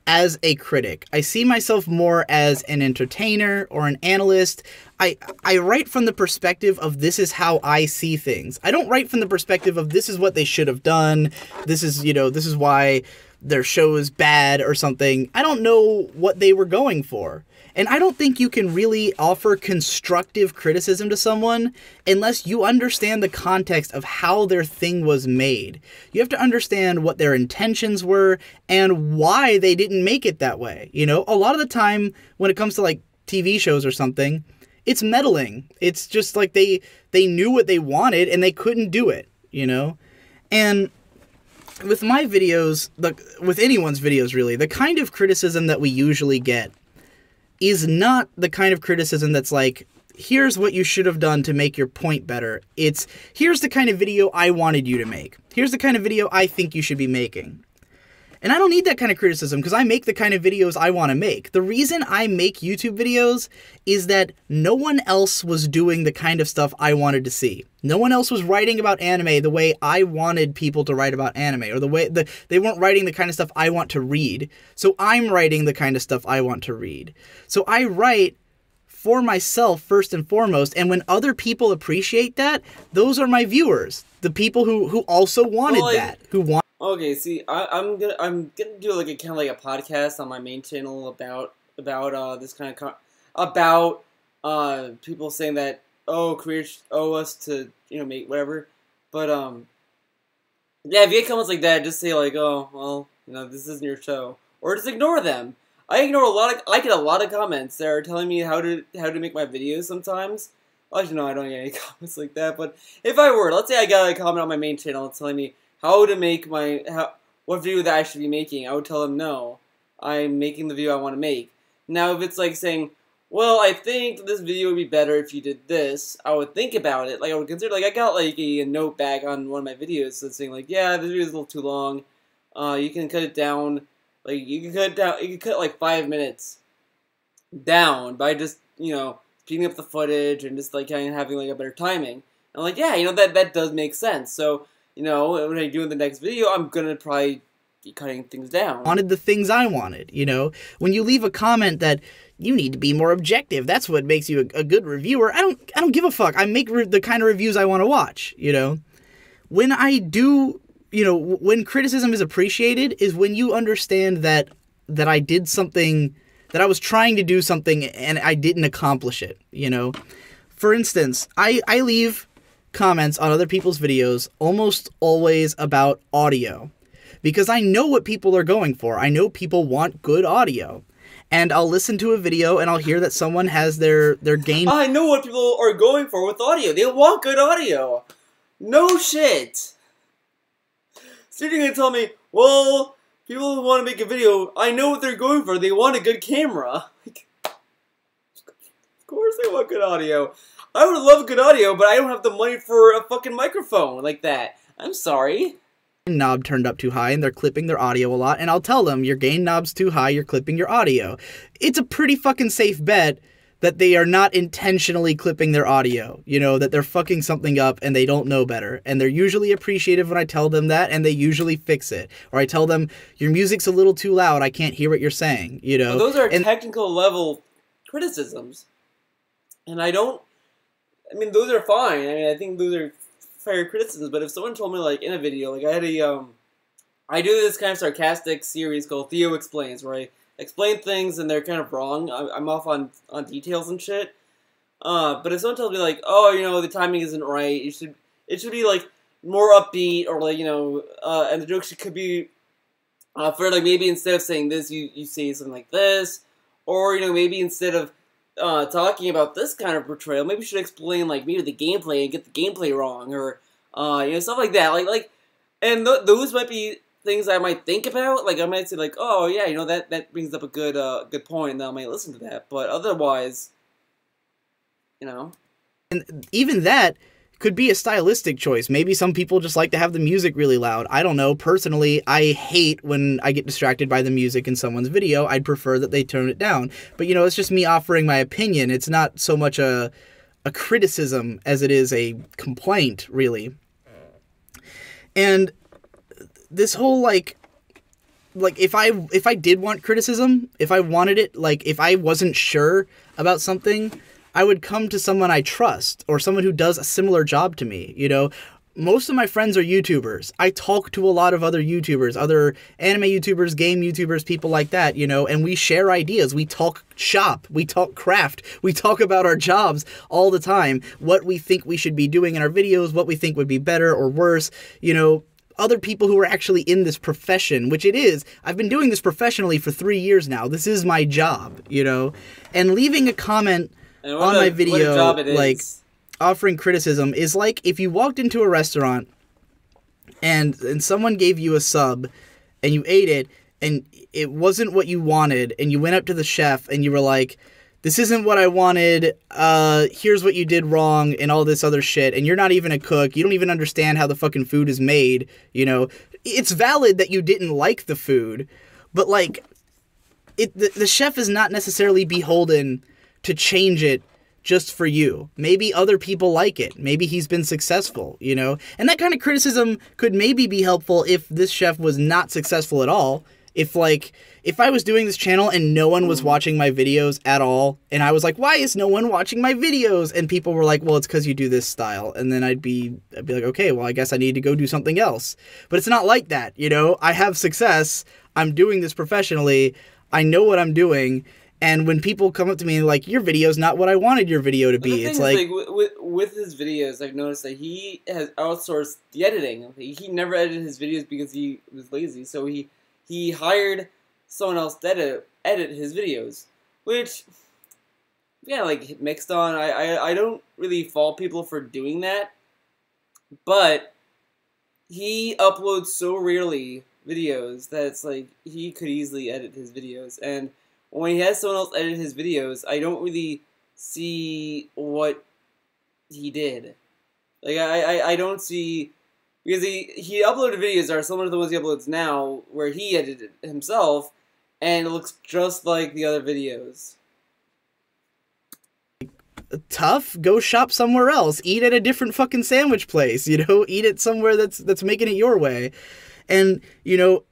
as a critic. I see myself more as an entertainer or an analyst. I write from the perspective of this is how I see things. I don't write from the perspective of this is what they should have done. This is, you know, this is why their show is bad or something. I don't know what they were going for. And I don't think you can really offer constructive criticism to someone unless you understand the context of how their thing was made. You have to understand what their intentions were and why they didn't make it that way. You know, a lot of the time when it comes to like TV shows or something, it's meddling. It's just like they knew what they wanted and they couldn't do it, you know? And with my videos, with anyone's videos really, the kind of criticism that we usually get is not the kind of criticism that's like, here's what you should have done to make your point better. It's, here's the kind of video I wanted you to make. Here's the kind of video I think you should be making. And I don't need that kind of criticism because I make the kind of videos I want to make. The reason I make YouTube videos is that no one else was doing the kind of stuff I wanted to see. No one else was writing about anime the way I wanted people to write about anime, or the way they weren't writing the kind of stuff I want to read. So I'm writing the kind of stuff I want to read. So I write for myself first and foremost, and when other people appreciate that, those are my viewers. The people who also wanted that, who want. Okay, see, I'm gonna do like a kind of like a podcast on my main channel about this kind of about people saying that creators owe us to make whatever, but yeah, if you get comments like that, just say like, oh well, this isn't your show, or just ignore them. I get a lot of comments that are telling me how to make my videos sometimes. Actually, no, I don't get any comments like that. But if I were, let's say I got a comment on my main channel telling me how to make what video that I should be making, I would tell them no, I'm making the video I want to make. Now, if it's like saying, well, I think this video would be better if you did this, I would think about it. Like, I would consider, like, I got like a note back on one of my videos that's saying like, yeah, this video is a little too long. You can cut it down. Like, you can cut like 5 minutes down by just, speeding up the footage and just like kind of having like a better timing. And I'm like, yeah, that does make sense. So, when I do in the next video, I'm gonna probably be cutting things down. Wanted the things I wanted, When you leave a comment that you need to be more objective, that's what makes you a good reviewer. I don't give a fuck. I make the kind of reviews I want to watch, When I do, when criticism is appreciated is when you understand that I did something, that I was trying to do something and I didn't accomplish it, For instance, I leave comments on other people's videos almost always about audio because I know what people are going for. I know people want good audio. And I'll listen to a video and I'll hear that someone has their gain. I know what people are going for with audio. They want good audio. No shit. So you're gonna tell me, well, people who want to make a video, I know what they're going for. They want a good camera. Of course they want good audio. I would love good audio, but I don't have the money for a fucking microphone like that. I'm sorry. Knob turned up too high and they're clipping their audio a lot, and I'll tell them, your gain knob's too high, you're clipping your audio. It's a pretty fucking safe bet that they are not intentionally clipping their audio, that they're fucking something up and they don't know better. And they're usually appreciative when I tell them that, and they usually fix it. Or I tell them, your music's a little too loud, I can't hear what you're saying, Well, those are technical level criticisms. And those are fine. I think those are fair criticisms, but if someone told me, like, in a video, like, I do this kind of sarcastic series called Theo Explains, where I explain things and they're kind of wrong. I'm off on details and shit. But if someone tells me, like, oh, the timing isn't right, it should be, like, more upbeat, or, like, and the jokes could be, for, like, maybe instead of saying this, you say something like this, or, maybe instead of talking about this kind of portrayal, maybe you should explain, like, maybe the gameplay and get the gameplay wrong, or, stuff like that. And those might be things I might think about. Like, I might say, like, oh, yeah, that brings up a good point, and I might listen to that. But otherwise, And even that could be a stylistic choice. Maybe some people just like to have the music really loud. I don't know. Personally, I hate when I get distracted by the music in someone's video. I'd prefer that they turn it down. But, it's just me offering my opinion. It's not so much a criticism as it is a complaint, really. And this whole, like if I did want criticism, if I wanted it, like, if I wasn't sure about something, I would come to someone I trust, or someone who does a similar job to me, Most of my friends are YouTubers. I talk to a lot of other YouTubers, other anime YouTubers, game YouTubers, people like that, and we share ideas. We talk shop. We talk craft. We talk about our jobs all the time, what we think we should be doing in our videos, what we think would be better or worse, other people who are actually in this profession, which it is. I've been doing this professionally for 3 years now. This is my job, and leaving a comment on my video, like, offering criticism is like if you walked into a restaurant and someone gave you a sub, and you ate it, and it wasn't what you wanted, and you went up to the chef, and you were like, this isn't what I wanted, here's what you did wrong, and all this other shit, and you're not even a cook, you don't even understand how the fucking food is made, you know, it's valid that you didn't like the food, but, like, the chef is not necessarily beholden to change it just for you. Maybe other people like it. Maybe he's been successful, you know? And that kind of criticism could maybe be helpful if this chef was not successful at all. If I was doing this channel and no one was watching my videos at all, and I was like, why is no one watching my videos? And people were like, well, it's because you do this style. And then I'd be like, okay, well, I guess I need to go do something else. But it's not like that, you know? I have success. I'm doing this professionally. I know what I'm doing. And when people come up to me and like, your video's not what I wanted your video to be, it's like with his videos, I've noticed that he has outsourced the editing. He never edited his videos because he was lazy, so he hired someone else to edit his videos, which, yeah, like, mixed on. I don't really fault people for doing that, but he uploads so rarely videos that it's like, he could easily edit his videos, and when he has someone else edit his videos, I don't really see what he did. Like, I don't see, because he uploaded videos that are similar to the ones he uploads now, where he edited it himself, and it looks just like the other videos. Tough, go shop somewhere else. Eat at a different fucking sandwich place, you know? Eat it somewhere that's making it your way. And, you know,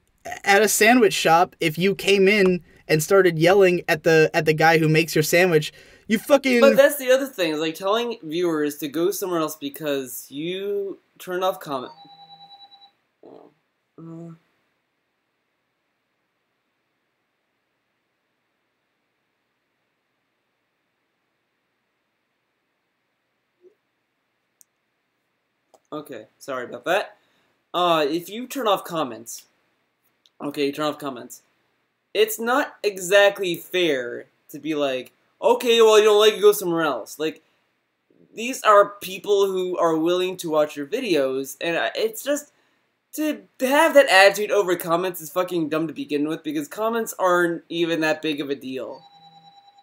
at a sandwich shop, if you came in and started yelling at the guy who makes your sandwich, you fucking... But that's the other thing, is like telling viewers to go somewhere else because you turn off comment. Okay, sorry about that. If you turn off comments, okay, turn off comments. It's not exactly fair to be like, okay, well, you don't like it, go somewhere else. Like, these are people who are willing to watch your videos, and it's just, to have that attitude over comments is fucking dumb to begin with, because comments aren't even that big of a deal.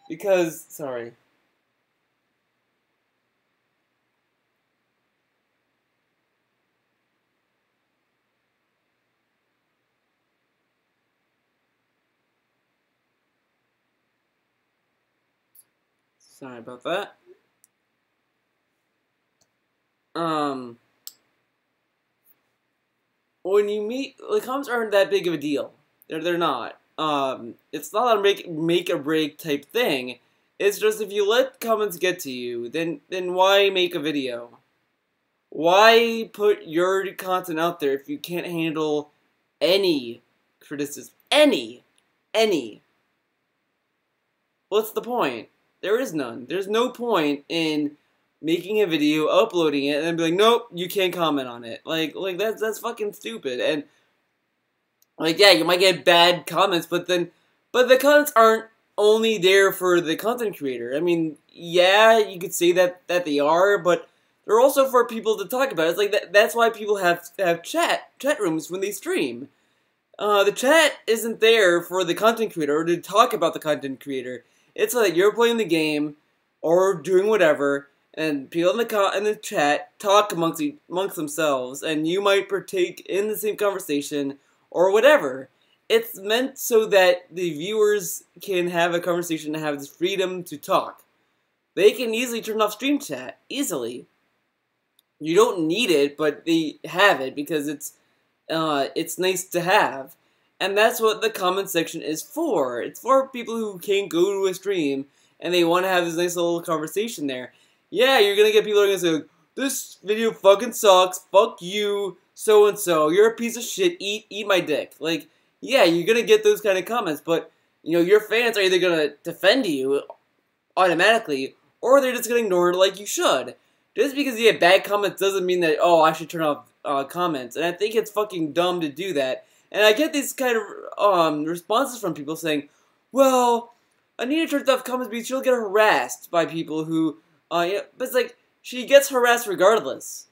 Because, sorry. Sorry about that. When you meet, the comments aren't that big of a deal. They're not. It's not a make or break type thing. It's just, if you let comments get to you, then why make a video? Why put your content out there if you can't handle any criticism? Any. What's the point? There is none. There's no point in making a video, uploading it, and then be like, nope, you can't comment on it. Like that's fucking stupid. And like, yeah, you might get bad comments, but the comments aren't only there for the content creator. I mean, yeah, you could say that they are, but they're also for people to talk about. It's like that's why people have chat rooms when they stream. The chat isn't there for the content creator or to talk about the content creator. It's like you're playing the game or doing whatever, and people in the chat talk amongst themselves, and you might partake in the same conversation or whatever. It's meant so that the viewers can have a conversation and have this freedom to talk. They can easily turn off stream chat easily. You don't need it, but they have it because it's nice to have. And that's what the comment section is for. It's for people who can't go to a stream and they want to have this nice little conversation there. Yeah, you're going to get people who are going to say, this video fucking sucks, fuck you, so-and-so, you're a piece of shit, eat my dick. Like, yeah, you're going to get those kind of comments, but, you know, your fans are either going to defend you automatically, or they're just going to ignore it like you should. Just because you get bad comments doesn't mean that, oh, I should turn off comments. And I think it's fucking dumb to do that. And I get these kind of responses from people saying, well, Anita turns off comments because she'll get harassed by people who, but it's like, she gets harassed regardless.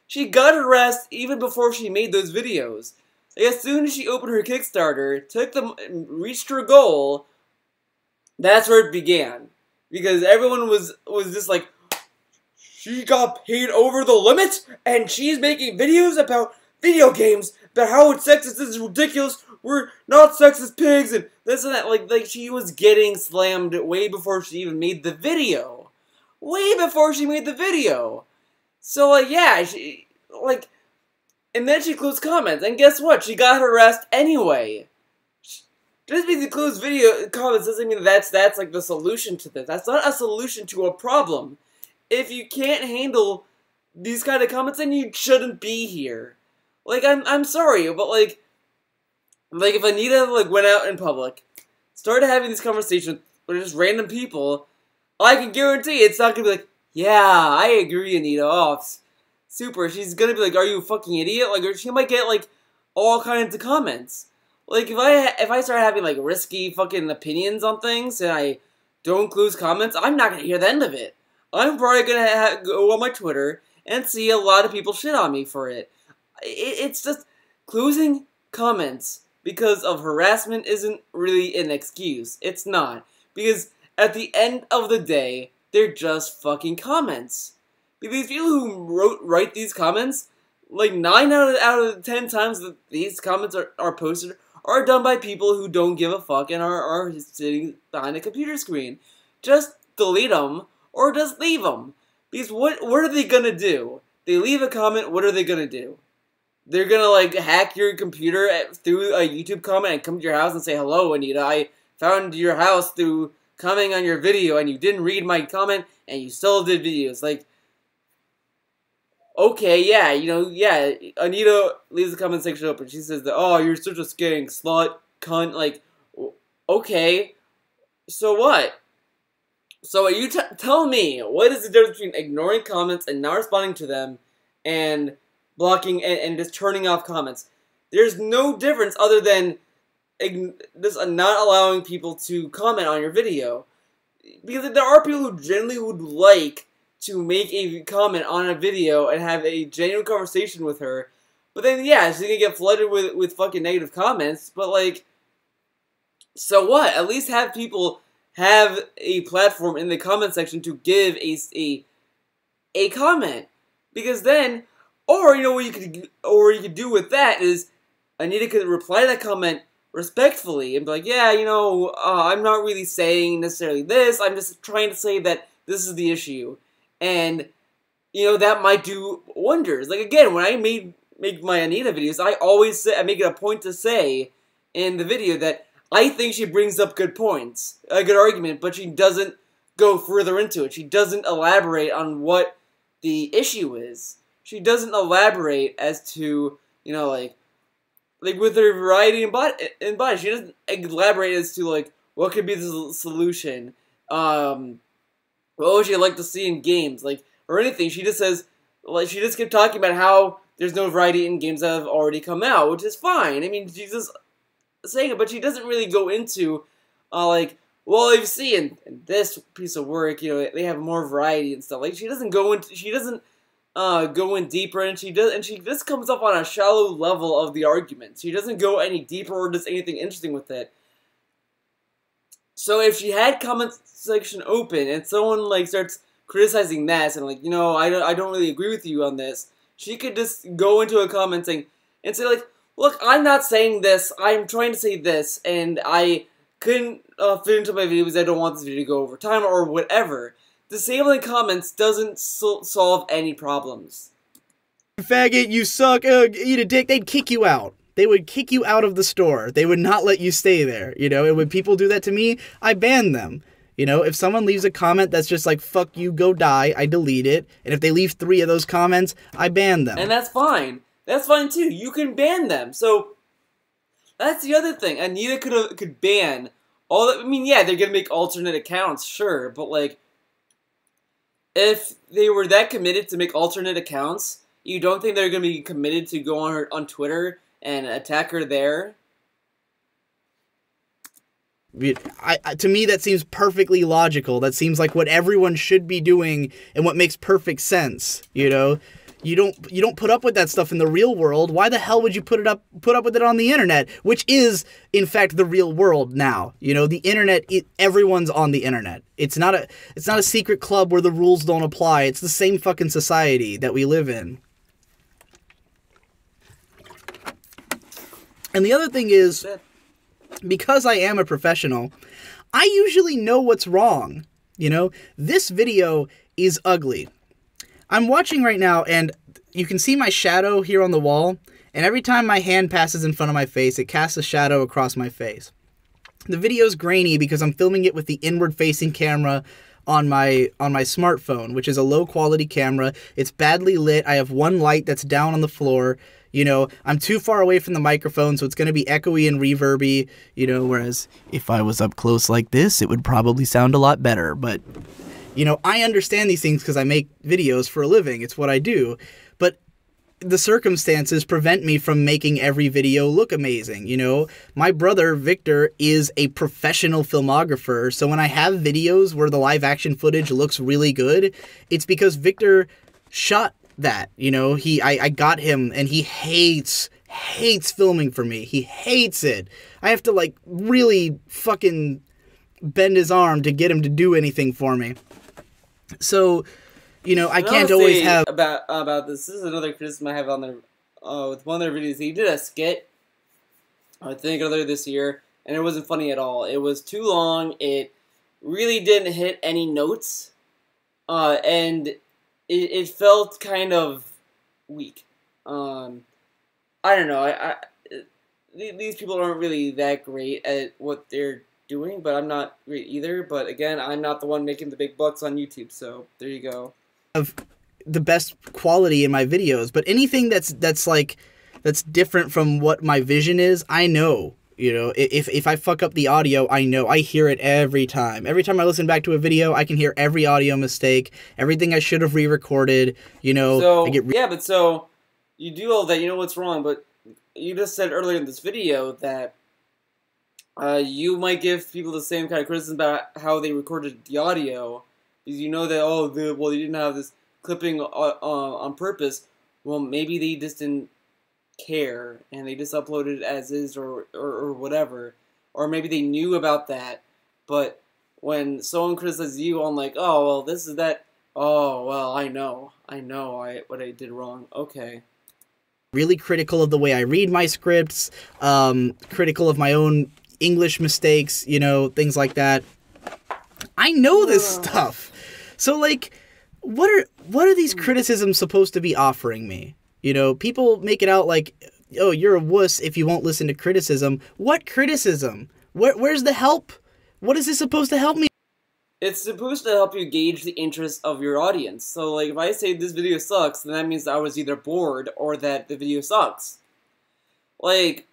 She got harassed even before she made those videos. Like, as soon as she opened her Kickstarter, reached her goal, that's where it began. Because everyone was just like, she got paid over the limit, and she's making videos about video games, about how it's sexist, this is ridiculous, we're not sexist pigs, and this and that. Like she was getting slammed way before she even made the video. Way before she made the video. So, like, yeah, and then she closed comments, and guess what? She got harassed anyway. Just because you close video comments doesn't mean that's like the solution to this. That's not a solution to a problem. If you can't handle these kind of comments, then you shouldn't be here. Like, I'm sorry, but like if Anita went out in public, started having these conversations with just random people, I can guarantee it's not gonna be like, yeah, I agree, Anita. Oh, super. She's gonna be like, are you a fucking idiot? Like, or she might get like all kinds of comments. Like, if I start having like risky fucking opinions on things and I don't close comments, I'm not gonna hear the end of it. I'm probably gonna go on my Twitter and see a lot of people shit on me for it. It's just closing comments because of harassment isn't really an excuse. It's not. Because at the end of the day, they're just fucking comments. These people who write these comments, like 9 out of 10 times that these comments are posted are done by people who don't give a fuck and are sitting behind a computer screen. Just delete them or just leave them. Because what are they gonna do? They leave a comment, what are they gonna do? They're gonna like hack your computer through a YouTube comment and come to your house and say, hello, Anita, I found your house through commenting on your video and you didn't read my comment and you still did videos. Like, okay, yeah, yeah, Anita leaves the comment section open. She says that, oh, you're such a skank, slut, cunt, like, okay, so what? So you tell me, what is the difference between ignoring comments and not responding to them and blocking and just turning off comments? There's no difference other than just not allowing people to comment on your video. Because there are people who generally would like to make a comment on a video and have a genuine conversation with her. But then, yeah, she's gonna get flooded with fucking negative comments. But, like, so what? At least have people have a platform in the comment section to give a comment. Because then, or, what you could do with that is, Anita could reply to that comment respectfully and be like, yeah, I'm not really saying necessarily this, I'm just trying to say that this is the issue. And, that might do wonders. Like, again, when I make my Anita videos, I make it a point to say in the video that I think she brings up good points, a good argument, but she doesn't go further into it. She doesn't elaborate on what the issue is. She doesn't elaborate as to, like with her variety in body, she doesn't elaborate as to, like, what could be the solution, what would you like to see in games, like, or anything. She just says, like, she just kept talking about how there's no variety in games that have already come out, which is fine. I mean, she's just saying it, but she doesn't really go into, like, well, you see in this piece of work, they have more variety and stuff. Like, she doesn't go in deeper, and she just comes up on a shallow level of the argument. She doesn't go any deeper or does anything interesting with it. So if she had comment section open and someone, like, starts criticizing that and, like, I don't really agree with you on this, she could just go into a commenting and say, like, look, I'm not saying this, I'm trying to say this, and I couldn't fit into my video because I don't want this video to go over time or whatever. Disabling comments doesn't solve any problems. Faggot, you suck, eat a dick, they'd kick you out. They would kick you out of the store. They would not let you stay there, and when people do that to me, I ban them. If someone leaves a comment that's just like, fuck you, go die, I delete it. And if they leave 3 of those comments, I ban them. And that's fine. That's fine too. You can ban them. So, that's the other thing. Anita could ban all that. I mean, yeah, they're gonna make alternate accounts, sure, but, like, if they were that committed to make alternate accounts, you don't think they're gonna be committed to go on Twitter and attack her there? To me, that seems perfectly logical. That seems like what everyone should be doing and what makes perfect sense, You don't put up with that stuff in the real world. Why the hell would you put up with it on the internet, which is in fact the real world now? You know, the internet, everyone's on the internet. It's not a secret club where the rules don't apply. It's the same fucking society that we live in. And the other thing is, because I am a professional, I usually know what's wrong. You know, this video is ugly. I'm watching right now, and you can see my shadow here on the wall, and every time my hand passes in front of my face, it casts a shadow across my face. The video's grainy because I'm filming it with the inward-facing camera on my smartphone, which is a low-quality camera. It's badly lit. I have one light that's down on the floor. You know, I'm too far away from the microphone, so it's going to be echoey and reverby, you know, whereas if I was up close like this, it would probably sound a lot better, but... You know, I understand these things because I make videos for a living. It's what I do. But the circumstances prevent me from making every video look amazing, you know? My brother, Victor, is a professional filmographer, so when I have videos where the live-action footage looks really good, it's because Victor shot that, you know? I got him, and he hates filming for me. He hates it. I have to, like, really fucking bend his arm to get him to do anything for me. So, you know, I can't always have... About this is another criticism I have on their, with one of their videos. He did a skit, I think, earlier this year, and it wasn't funny at all. It was too long, it really didn't hit any notes, and it felt kind of weak. I don't know, these people aren't really that great at what they're doing, but I'm not great either. But again, I'm not the one making the big bucks on YouTube, so there you go. Of the best quality in my videos, but anything that's different from what my vision is, I know. You know, if I fuck up the audio, I know. I hear it every time. Every time I listen back to a video, I can hear every audio mistake, everything I should have re-recorded. You know, so yeah, but so you do all that, you know what's wrong, but you just said earlier in this video that you might give people the same kind of criticism about how they recorded the audio, because you know that, well, they didn't have this clipping on purpose. Well, maybe they just didn't care, and they just uploaded it as is, or whatever. Or maybe they knew about that, but when someone criticizes you on like, oh, well, this is that, oh, well, I know what I did wrong, okay. Really critical of the way I read my scripts, critical of my own English mistakes, you know, things like that. I know this stuff. So, like, what are these criticisms supposed to be offering me? You know, people make it out like, oh, you're a wuss if you won't listen to criticism. What criticism? Where's the help? What is this supposed to help me? It's supposed to help you gauge the interest of your audience. So, like, if I say this video sucks, then that means I was either bored or that the video sucks. Like,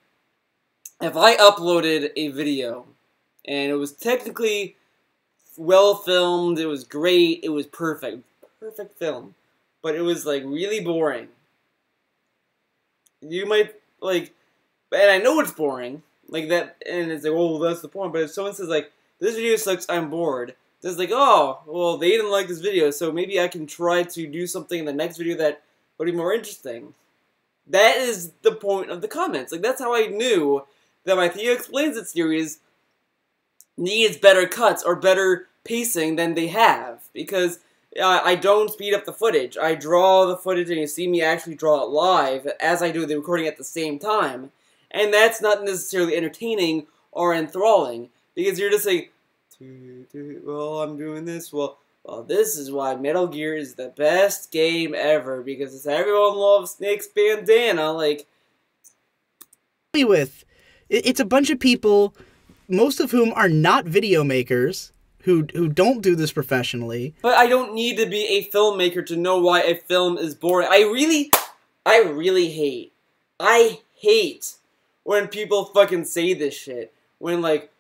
if I uploaded a video and it was technically well filmed, it was great, it was perfect film, but it was, like, really boring, you might, like, and I know it's boring, like that, and it's like, oh, that's the point, but if someone says, like, this video sucks, I'm bored, it's like, oh, well, they didn't like this video, so maybe I can try to do something in the next video that would be more interesting. That is the point of the comments. Like, that's how I knew that my Theo Explains It series needs better cuts or better pacing than they have, because I don't speed up the footage. I draw the footage and you see me actually draw it live as I do the recording at the same time. And that's not necessarily entertaining or enthralling, because you're just like, well, I'm doing this, well, this is why Metal Gear is the best game ever, because everyone loves Snake's bandana, like... It's a bunch of people, most of whom are not video makers, who don't do this professionally. But I don't need to be a filmmaker to know why a film is boring. I really hate when people fucking say this shit. When, like,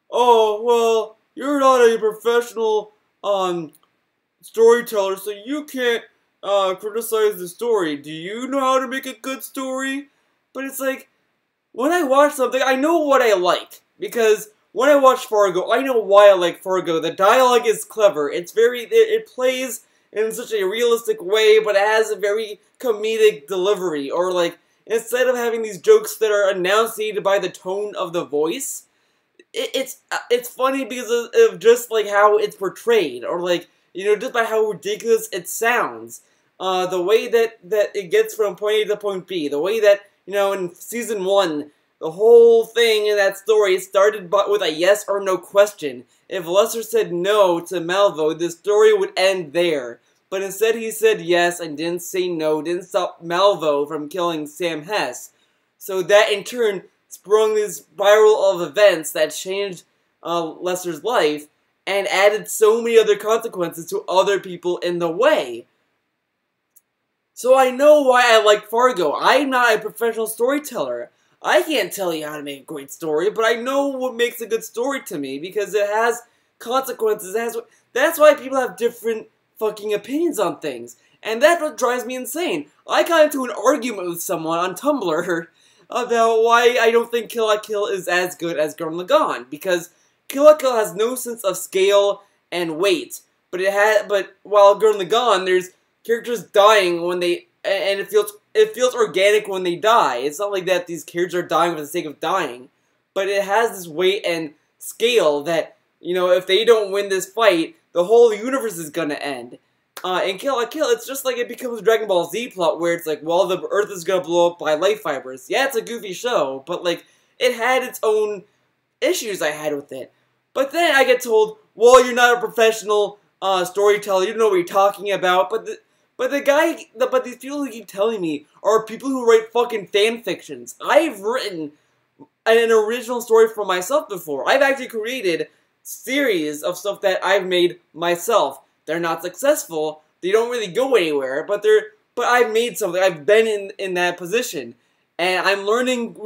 oh, well, you're not a professional storyteller, so you can't criticize the story. Do you know how to make a good story? But it's like, when I watch something, I know what I like. Because when I watch Fargo, I know why I like Fargo. The dialogue is clever. It plays in such a realistic way, but it has a very comedic delivery. Or like, instead of having these jokes that are enunciated by the tone of the voice, it's funny because of just like how it's portrayed, or like, you know, just by how ridiculous it sounds. The way that it gets from point A to point B, the way that, you know, in season 1, the whole thing in that story started with a yes or no question. If Lester said no to Malvo, the story would end there. But instead he said yes and didn't say no, didn't stop Malvo from killing Sam Hess. So that in turn sprung this spiral of events that changed Lester's life and added so many other consequences to other people in the way. So I know why I like Fargo. I'm not a professional storyteller. I can't tell you how to make a great story, but I know what makes a good story to me because it has consequences. That's why people have different fucking opinions on things. And that's what drives me insane. I got into an argument with someone on Tumblr about why I don't think Kill la Kill is as good as Gurren Lagann, because Kill la Kill has no sense of scale and weight, but while Gurren Lagann, there's characters dying when they, and it feels organic when they die. It's not like that these characters are dying for the sake of dying, but it has this weight and scale that, you know, if they don't win this fight, the whole universe is gonna end. In Kill la Kill, it's just like it becomes a Dragon Ball Z plot where it's like, well, the Earth is gonna blow up by life fibers. Yeah, it's a goofy show, but like, it had its own issues I had with it. But then I get told, well, you're not a professional storyteller, you don't know what you're talking about, but these people who keep telling me are people who write fucking fan fictions. I've written an original story for myself before. I've actually created series of stuff that I've made myself. They're not successful. They don't really go anywhere, but I've made something. I've been in that position, and I'm learning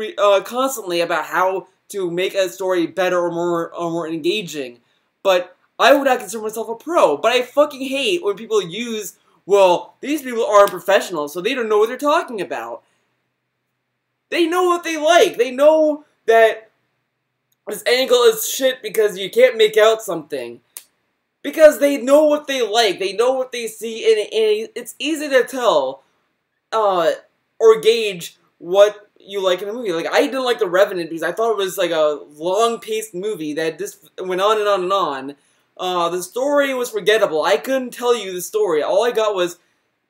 constantly about how to make a story better or more engaging. But I would not consider myself a pro. But I fucking hate when people use, well, these people aren't professionals, so they don't know what they're talking about. They know what they like. They know that this angle is shit because you can't make out something. Because they know what they like, they know what they see, and it's easy to tell, or gauge what you like in a movie. Like, I didn't like The Revenant because I thought it was like a long-paced movie that just went on and on and on. The story was forgettable. I couldn't tell you the story. All I got was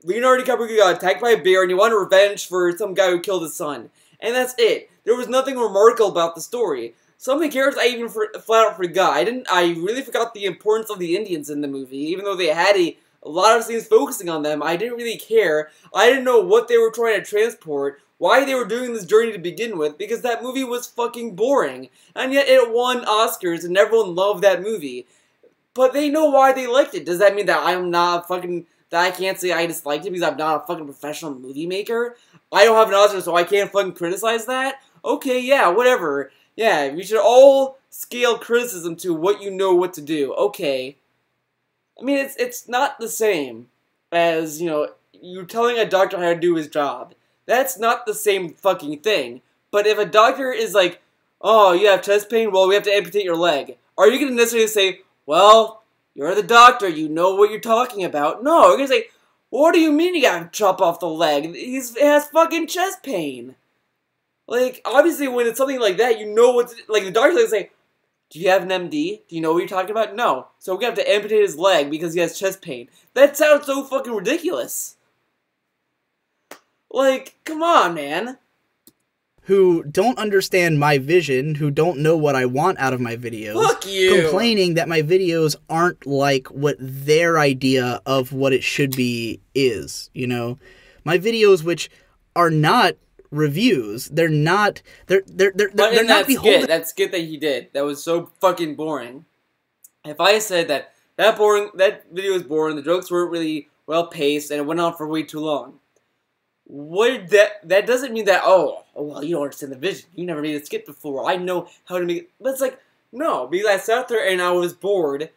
Leonardo DiCaprio got attacked by a bear and he wanted revenge for some guy who killed his son. And that's it. There was nothing remarkable about the story. Some of the characters I even flat out forgot. I really forgot the importance of the Indians in the movie. Even though they had a lot of scenes focusing on them, I didn't really care. I didn't know what they were trying to transport, why they were doing this journey to begin with, because that movie was fucking boring. And yet it won Oscars and everyone loved that movie. But they know why they liked it. Does that mean that I'm not fucking, that I can't say I disliked it because I'm not a fucking professional movie maker? I don't have an Oscar, so I can't fucking criticize that? Okay, yeah, whatever. Yeah, we should all scale criticism to what you know what to do. Okay. I mean, it's not the same as, you know, you telling a doctor how to do his job. That's not the same fucking thing. But if a doctor is like, oh, you have chest pain? Well, we have to amputate your leg. Are you going to necessarily say, well, you're the doctor, you know what you're talking about? No, you're going to say, what do you mean you gotta chop off the leg? He has fucking chest pain. Like, obviously when it's something like that, you know what's, like, the doctor's gonna say, do you have an MD? Do you know what you're talking about? No. So we have to amputate his leg because he has chest pain. That sounds so fucking ridiculous. Like, come on, man. Who don't understand my vision, who don't know what I want out of my videos. Fuck you! Complaining that my videos aren't like what their idea of what it should be is, you know? My videos, which are not reviews, they're not that beholden. skit, that skit that he did, that was so fucking boring. If I said that video was boring, the jokes weren't really well paced, and it went on for way too long, that doesn't mean that, oh well, you don't understand the vision, you never made a skit before, I know how to make it. But it's like, no, because I sat there and I was bored,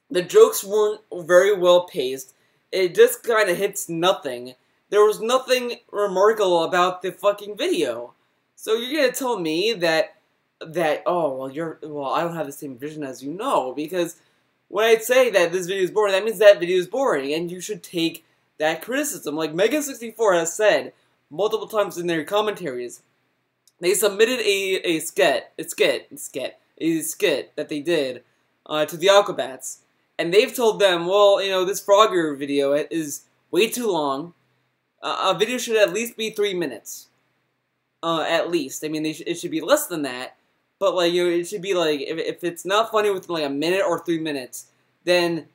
the jokes weren't very well paced, it just kind of hits nothing. There was nothing remarkable about the fucking video. So you're gonna tell me that oh, well, I don't have the same vision as you know, because when I say that this video is boring, that means that video is boring, and you should take that criticism. Like Mega64 has said multiple times in their commentaries, they submitted a skit that they did to the Aquabats, and they've told them, well, you know, this Frogger video is way too long. A video should at least be 3 minutes. At least. I mean, it should be less than that. But, like, you know, it should be, like, if it's not funny within, like, a minute or 3 minutes, then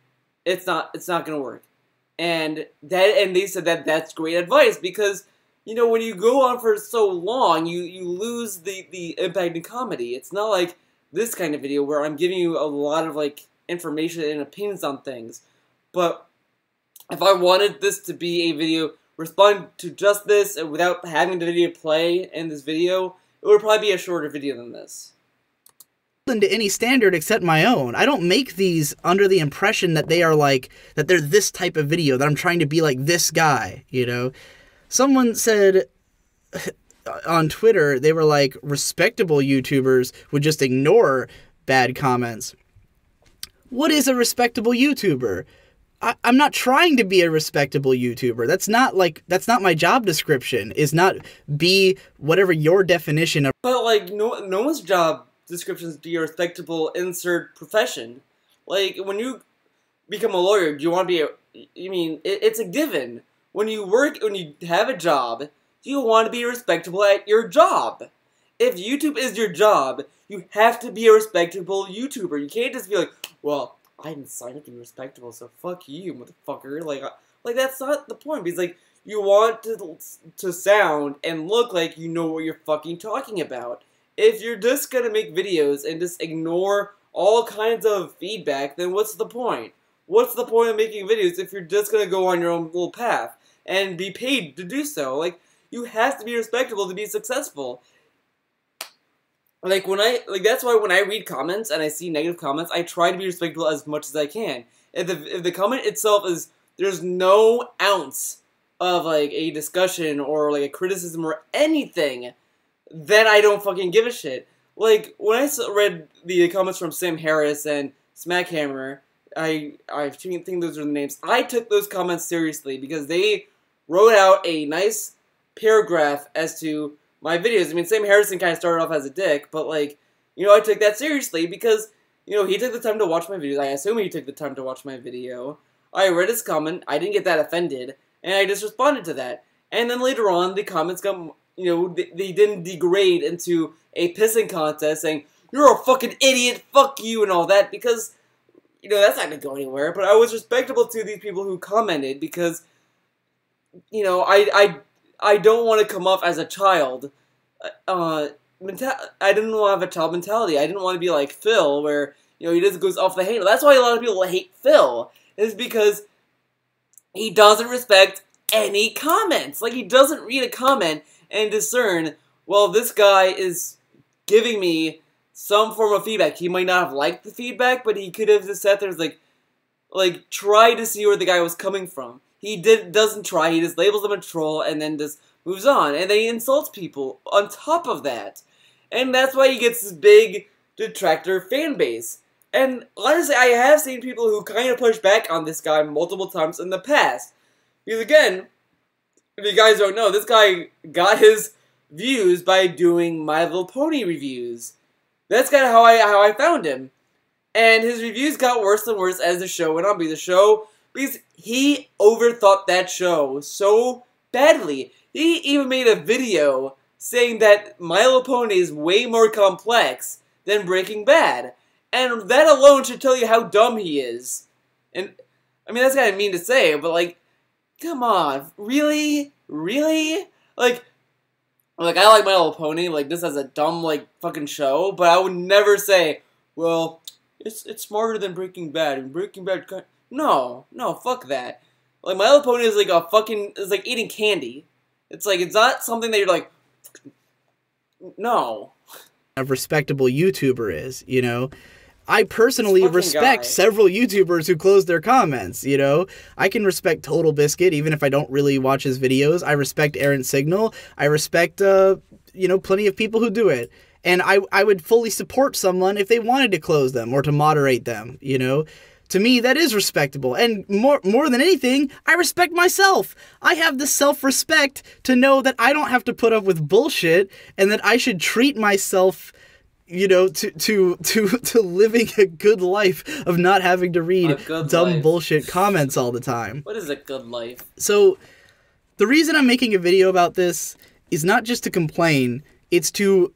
it's not gonna work. And they said that that's great advice, because, you know, when you go on for so long, you lose the impact in comedy. It's not like this kind of video where I'm giving you a lot of, like, information and opinions on things. But if I wanted this to be a video respond to just this and without having the video play in this video, it would probably be a shorter video than this. To any standard except my own. I don't make these under the impression that they are like, that they're this type of video, that I'm trying to be like this guy, you know? Someone said on Twitter, they were like, respectable YouTubers would just ignore bad comments. What is a respectable YouTuber? I'm not trying to be a respectable YouTuber. That's not my job description, is not be whatever your definition of. But, like, no one's job description is be a respectable insert profession. Like, when you become a lawyer, do you want to be it's a given. When you have a job, do you want to be respectable at your job? If YouTube is your job, you have to be a respectable YouTuber. You can't just be like, well, I didn't sign up to be respectable, so fuck you, motherfucker. Like that's not the point. Because, like, you want to sound and look like you know what you're fucking talking about. If you're just gonna make videos and just ignore all kinds of feedback, then what's the point? What's the point of making videos if you're just gonna go on your own little path and be paid to do so? Like, you have to be respectable to be successful. Like, that's why when I read comments and I see negative comments, I try to be respectful as much as I can. If the comment itself is, there's no ounce of, like, a discussion or, like, a criticism or anything, then I don't fucking give a shit. Like, when I read the comments from Sam Harris and Smackhammer, I think those are the names, I took those comments seriously because they wrote out a nice paragraph as to my videos. I mean, Sam Harrison kind of started off as a dick, but, like, you know, I took that seriously because, you know, he took the time to watch my videos. I assume he took the time to watch my video. I read his comment, I didn't get that offended, and I just responded to that. And then later on, the comments got, you know, they didn't degrade into a pissing contest saying, you're a fucking idiot, fuck you, and all that, because, you know, that's not gonna go anywhere. But I was respectable to these people who commented because, you know, I don't want to come off as a child. I didn't want to have a child mentality. I didn't want to be like Phil, where, you know, he just goes off the handle. That's why a lot of people hate Phil, is because he doesn't respect any comments. Like, he doesn't read a comment and discern, well, this guy is giving me some form of feedback. He might not have liked the feedback, but he could have just sat there and like try to see where the guy was coming from. He doesn't try. He just labels them a troll and then just moves on. And then he insults people on top of that. And that's why he gets this big detractor fan base. And honestly, I have seen people who kind of push back on this guy multiple times in the past. Because again, if you guys don't know, this guy got his views by doing My Little Pony reviews. That's kind of how I found him. And his reviews got worse and worse as the show went on. Because he overthought that show so badly. He even made a video saying that My Little Pony is way more complex than Breaking Bad. And that alone should tell you how dumb he is. And, I mean, that's kind of mean to say, but, like, come on. Really? Really? Like, I like My Little Pony. Like, this is a dumb, like, fucking show. But I would never say, well, it's smarter than Breaking Bad. And Breaking Bad... No, fuck that. Like, My Little Pony is like a fucking... It's like eating candy. It's like, it's not something that you're like... No. A respectable YouTuber is, you know? I personally respect several YouTubers who close their comments, you know? I can respect Total Biscuit, even if I don't really watch his videos. I respect Errant Signal. I respect, you know, plenty of people who do it. And I would fully support someone if they wanted to close them or to moderate them, you know? To me, that is respectable. And more than anything, I respect myself. I have the self-respect to know that I don't have to put up with bullshit and that I should treat myself, you know, to living a good life of not having to read dumb bullshit comments all the time. What is a good life? So the reason I'm making a video about this is not just to complain, it's to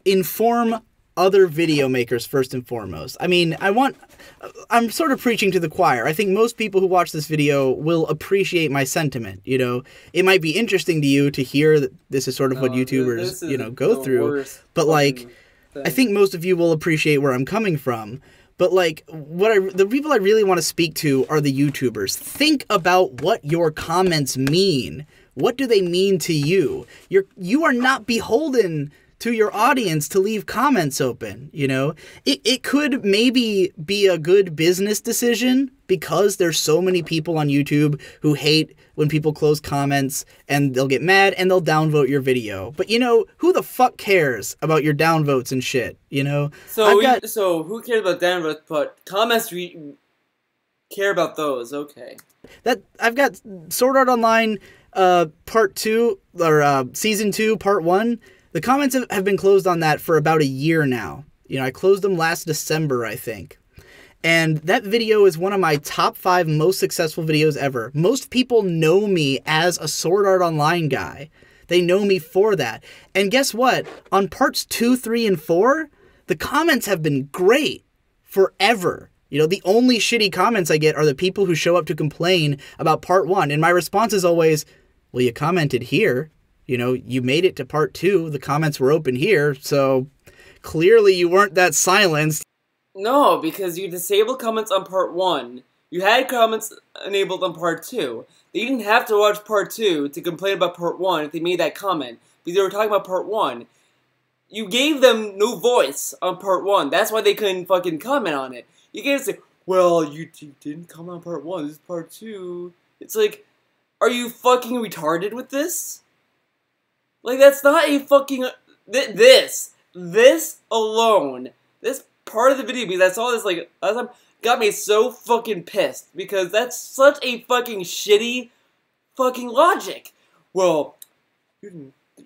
inform other video makers first and foremost. I mean, I'm sort of preaching to the choir. I think most people who watch this video will appreciate my sentiment, you know. It might be interesting to you to hear that this is sort of what YouTubers, you know, go through. But like, I think most of you will appreciate where I'm coming from. But like, the people I really want to speak to are the YouTubers. Think about what your comments mean. What do they mean to you? You are not beholden to your audience to leave comments open, you know? It could maybe be a good business decision because there's so many people on YouTube who hate when people close comments and they'll get mad and they'll downvote your video. But, you know, who the fuck cares about your downvotes and shit, you know? So who cares about downvotes, but comments care about those, okay. I've got Sword Art Online Part 2, or Season 2, Part 1. The comments have been closed on that for about a year now. You know, I closed them last December, I think. And that video is one of my top 5 most successful videos ever. Most people know me as a Sword Art Online guy. They know me for that. And guess what? On parts 2, 3, and 4, the comments have been great forever. You know, the only shitty comments I get are the people who show up to complain about part 1. And my response is always, well, you commented here. You know, you made it to part 2. The comments were open here, so clearly you weren't that silenced. No, because you disabled comments on part 1. You had comments enabled on part 2. They didn't have to watch part 2 to complain about part 1 if they made that comment, because they were talking about part 1. You gave them no voice on part 1. That's why they couldn't fucking comment on it. You can't say, well, you didn't comment on part 1, this is part 2. It's like, are you fucking retarded with this? Like, that's not a fucking... This alone, this part of the video, because I saw this, like, got me so fucking pissed, because that's such a fucking shitty fucking logic. Well, you're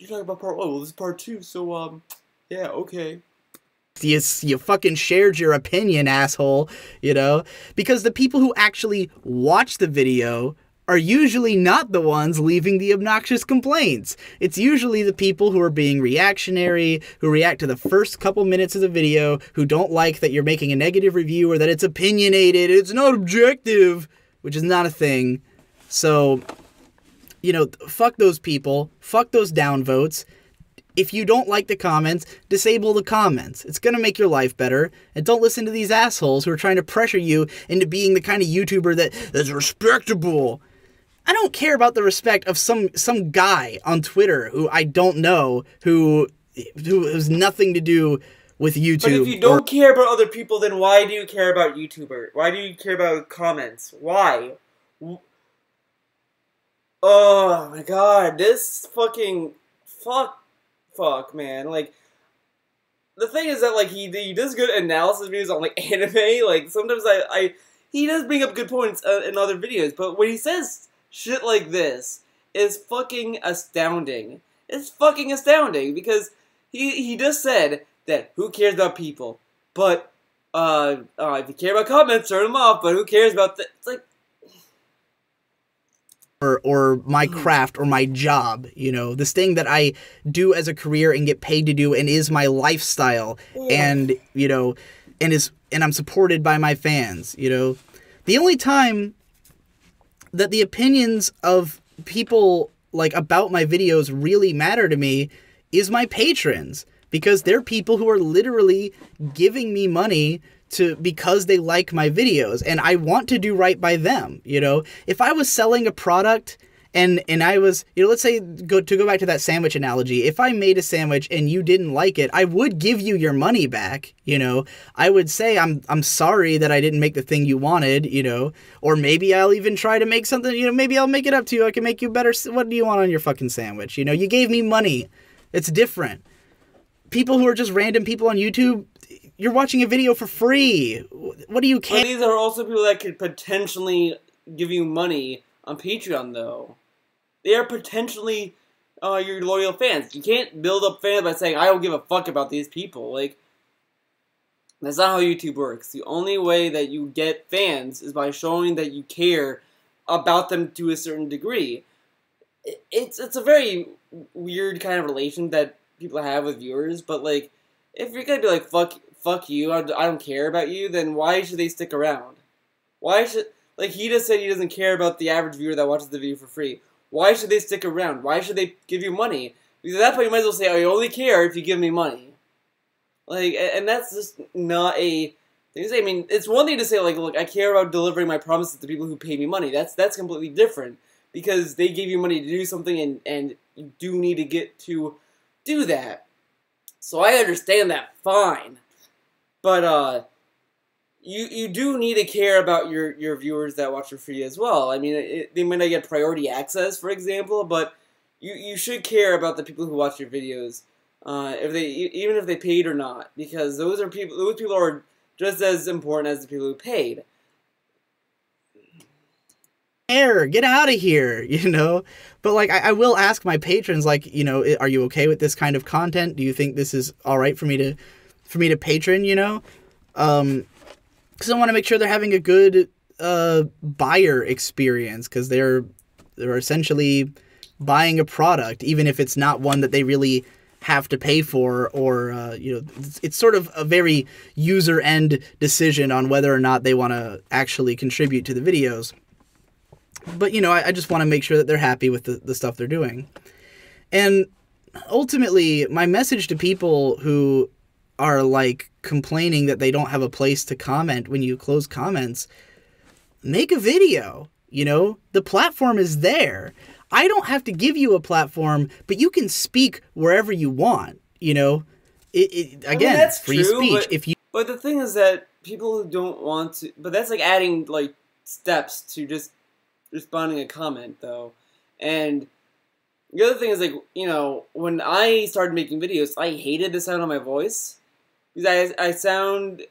talking about part 1, well, this is part 2, so, yeah, okay. You fucking shared your opinion, asshole, you know? Because the people who actually watch the video are usually not the ones leaving the obnoxious complaints. It's usually the people who are being reactionary, who react to the first couple minutes of the video, who don't like that you're making a negative review or that it's opinionated, it's not objective, which is not a thing. So, you know, fuck those people, fuck those downvotes. If you don't like the comments, disable the comments. It's gonna make your life better. And don't listen to these assholes who are trying to pressure you into being the kind of YouTuber that's respectable. I don't care about the respect of some guy on Twitter who I don't know, who has nothing to do with YouTube. But if you don't care about other people, then why do you care about YouTuber? Why do you care about comments? Why? Oh my god, this fucking... Fuck, man. Like, the thing is that, like, he does good analysis videos on, like, anime. Like, sometimes he does bring up good points in other videos, but when he says shit like this, is fucking astounding. It's fucking astounding, because he just said that who cares about people, but, if you care about comments, turn them off, but who cares about it's like... Or my craft or my job, you know, this thing that I do as a career and get paid to do and is my lifestyle, and, you know, and I'm supported by my fans, you know. The only time that the opinions of people, like, about my videos really matter to me is my patrons, because they're people who are literally giving me money because they like my videos, and I want to do right by them, you know? If I was selling a product and I was, you know, let's say, go back to that sandwich analogy, if I made a sandwich and you didn't like it, I would give you your money back, you know? I would say, I'm sorry that I didn't make the thing you wanted, you know? Or maybe I'll even try to make something, you know, maybe I'll make it up to you, I can make you better, what do you want on your fucking sandwich, you know? You gave me money. It's different. People who are just random people on YouTube, you're watching a video for free. What do you care? But these are also people that could potentially give you money on Patreon, though. They are potentially your loyal fans. You can't build up fans by saying, I don't give a fuck about these people. Like, that's not how YouTube works. The only way that you get fans is by showing that you care about them to a certain degree. It's a very weird kind of relation that people have with viewers, but, like, if you're gonna be like, fuck you, I don't care about you, then why should they stick around? Why should, like, he just said he doesn't care about the average viewer that watches the video for free. Why should they stick around? Why should they give you money? Because at that point you might as well say, I only care if you give me money. Like, and that's just not a thing to say. I mean, it's one thing to say, like, look, I care about delivering my promises to people who pay me money. That's completely different. Because they gave you money to do something, and you do need to get to do that. So I understand that fine. But, you do need to care about your viewers that watch for free as well. I mean, they might not get priority access, for example, but you should care about the people who watch your videos. Even if they paid or not, because those people are just as important as the people who paid. Get out of here, you know? But, like, I will ask my patrons, like, you know, are you okay with this kind of content? Do you think this is all right for me to patron, you know? Because I want to make sure they're having a good buyer experience, because they're essentially buying a product, even if it's not one that they really have to pay for, or you know, it's sort of a very user end decision on whether or not they want to actually contribute to the videos. But, you know, I just want to make sure that they're happy with the stuff they're doing. And ultimately, my message to people who are, like, complaining that they don't have a place to comment when you close comments, make a video, you know? The platform is there. I don't have to give you a platform, but you can speak wherever you want, you know? Again, I mean, that's free true, speech. But the thing is that people who don't want to... But that's like adding, like, steps to just responding a comment, though. And the other thing is, like, you know, when I started making videos, I hated the sound of my voice. Because I sound...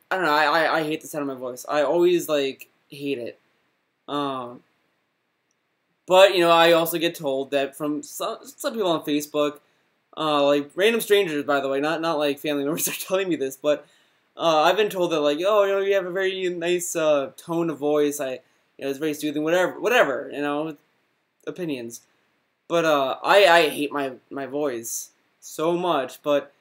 I don't know, I hate the sound of my voice. I always, like, hate it. But, you know, I also get told that from some people on Facebook, like, random strangers, by the way, not like, family members are telling me this, but I've been told that, like, oh, you know, you have a very nice tone of voice, you know, it's very soothing, whatever, you know, opinions. But, I hate my voice so much, but,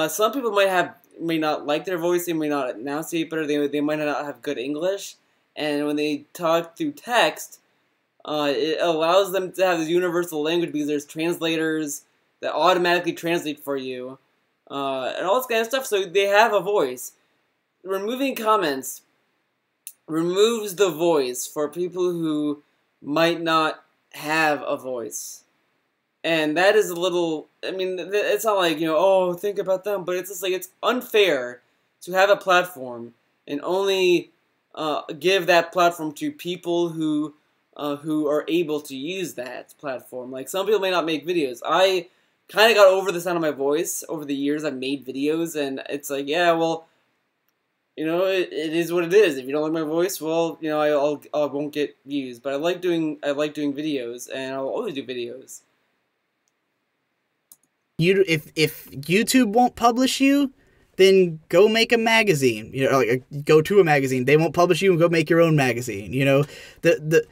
some people may not like their voice, they may not enunciate better, they might not have good English, and when they talk through text, it allows them to have this universal language because there's translators that automatically translate for you, and all this kind of stuff, so they have a voice. Removing comments removes the voice for people who might not have a voice. And that is a little, I mean, it's not like, you know, oh, think about them, but it's just like, it's unfair to have a platform and only give that platform to people who are able to use that platform. Like, some people may not make videos. I kind of got over the sound of my voice over the years. I've made videos, and it's like, yeah, well, you know, it is what it is. If you don't like my voice, well, you know, I won't get views. But I like doing videos, and I'll always do videos. If YouTube won't publish you, then go make a magazine. You know, like, go to a magazine. They won't publish you, and go make your own magazine. You know, the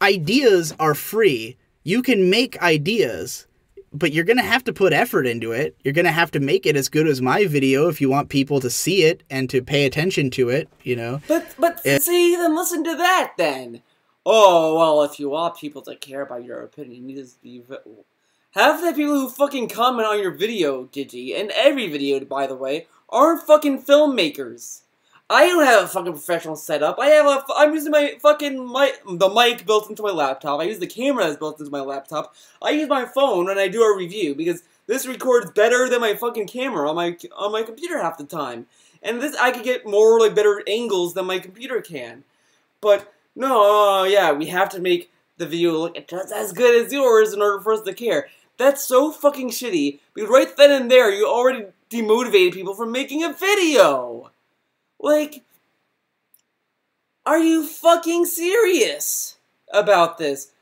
ideas are free. You can make ideas, but you're going to have to put effort into it. You're going to have to make it as good as my video if you want people to see it and to pay attention to it, you know. But see, then listen to that, then. Oh, well, if you want people to care about your opinion, you just be... Half the people who fucking comment on your video, Digi, and every video, by the way, aren't fucking filmmakers. I don't have a fucking professional setup. I'm using my fucking the mic built into my laptop. I use the camera that's built into my laptop. I use my phone when I do a review because this records better than my fucking camera on my computer half the time. And this, I could get more, like, better angles than my computer can. But no, yeah, we have to make the video look just as good as yours in order for us to care. That's so fucking shitty, because right then and there, you already demotivated people from making a video! Like, are you fucking serious about this?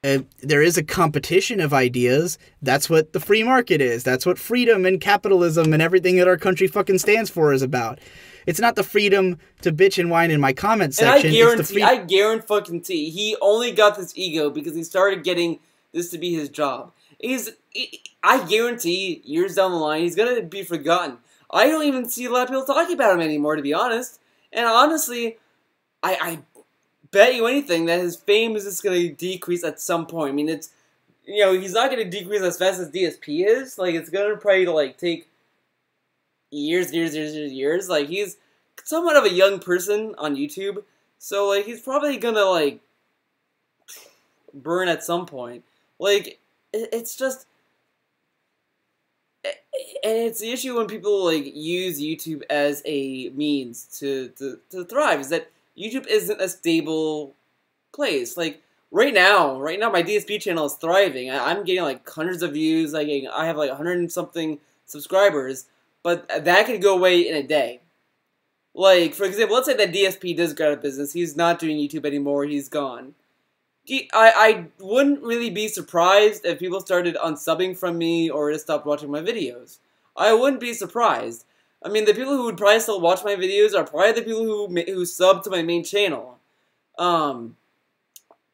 There is a competition of ideas. That's what the free market is. That's what freedom and capitalism and everything that our country fucking stands for is about. It's not the freedom to bitch and whine in my comment section. And I guarantee he only got this ego because he started getting this to be his job. I guarantee years down the line, he's gonna be forgotten. I don't even see a lot of people talking about him anymore, to be honest. And honestly, I bet you anything that his fame is just gonna decrease at some point. I mean, it's, you know, he's not gonna decrease as fast as DSP is. Like, it's gonna probably like take years. Like, he's somewhat of a young person on YouTube, so like he's probably gonna like burn at some point. Like, it's just, and it's the issue when people like use YouTube as a means to thrive, is that YouTube isn't a stable place. Like, right now my DSP channel is thriving. I'm getting like hundreds of views. I have like 100 and something subscribers, but that could go away in a day. Like, for example, let's say that DSP does go out of business. He's not doing YouTube anymore. He's gone. I wouldn't really be surprised if people started unsubbing from me or just stopped watching my videos. I wouldn't be surprised. I mean, the people who would probably still watch my videos are probably the people who sub to my main channel. You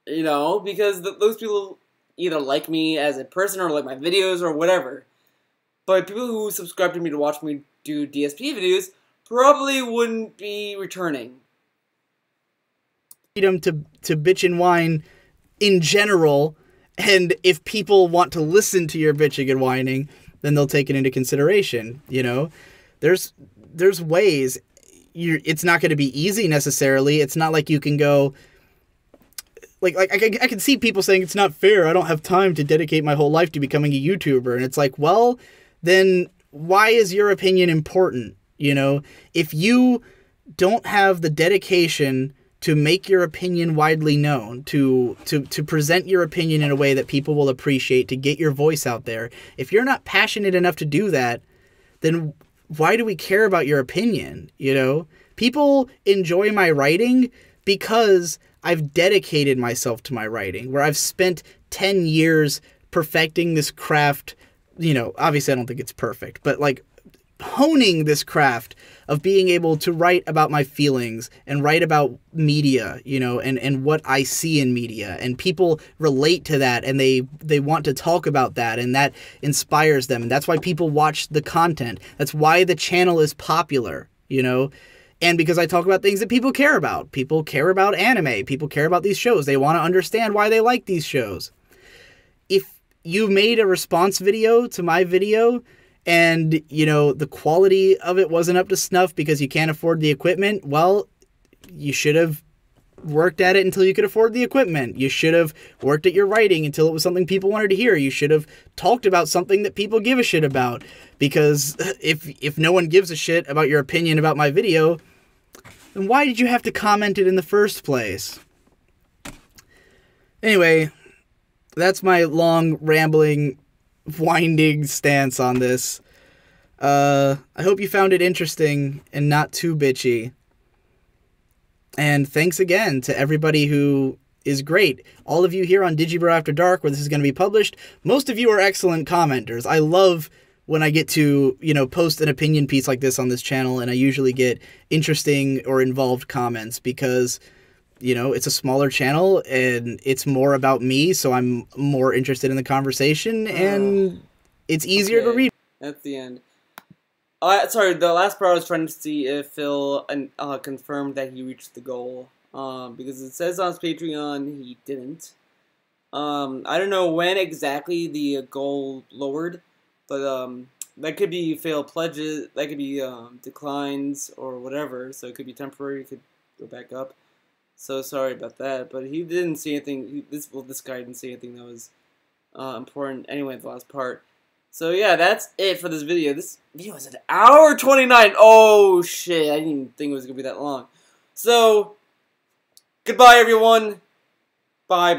know, because those people either like me as a person or like my videos or whatever. But people who subscribe to me to watch me do DSP videos probably wouldn't be returning. Freedom to bitch and whine in general, and if people want to listen to your bitching and whining, then they'll take it into consideration. You know, there's ways. It's not going to be easy necessarily. It's not like you can go. Like I can see people saying it's not fair. I don't have time to dedicate my whole life to becoming a YouTuber, and it's like, well, then why is your opinion important? You know, if you don't have the dedication to make your opinion widely known, to present your opinion in a way that people will appreciate, to get your voice out there, if you're not passionate enough to do that, then why do we care about your opinion? You know, people enjoy my writing because I've dedicated myself to my writing, where I've spent 10 years perfecting this craft. You know, obviously I don't think it's perfect, but like honing this craft of being able to write about my feelings and write about media, you know, and what I see in media, and people relate to that, and they want to talk about that, and that inspires them, and that's why people watch the content. That's why the channel is popular, you know, and because I talk about things that people care about. People care about anime. People care about these shows. They want to understand why they like these shows. If you made a response video to my video and, you know, the quality of it wasn't up to snuff because you can't afford the equipment, well, you should have worked at it until you could afford the equipment. You should have worked at your writing until it was something people wanted to hear. You should have talked about something that people give a shit about. Because if no one gives a shit about your opinion about my video, then why did you have to comment it in the first place? Anyway, that's my long, rambling, winding stance on this. I hope you found it interesting and not too bitchy. And thanks again to everybody who is great. All of you here on Digibro After Dark, where this is going to be published, most of you are excellent commenters. I love when I get to, you know, post an opinion piece like this on this channel, and I usually get interesting or involved comments because, you know, it's a smaller channel and it's more about me, so I'm more interested in the conversation, and it's easier to read. That's the end. Sorry, the last part I was trying to see if Phil confirmed that he reached the goal. Because it says on his Patreon he didn't. I don't know when exactly the goal lowered, but that could be failed pledges, that could be declines or whatever. So it could be temporary. It could go back up. So sorry about that, but he didn't see anything. This guy didn't see anything that was important anyway in the last part. So yeah, that's it for this video. This video is an hour 29. Oh shit, I didn't even think it was gonna be that long. So goodbye everyone. Bye.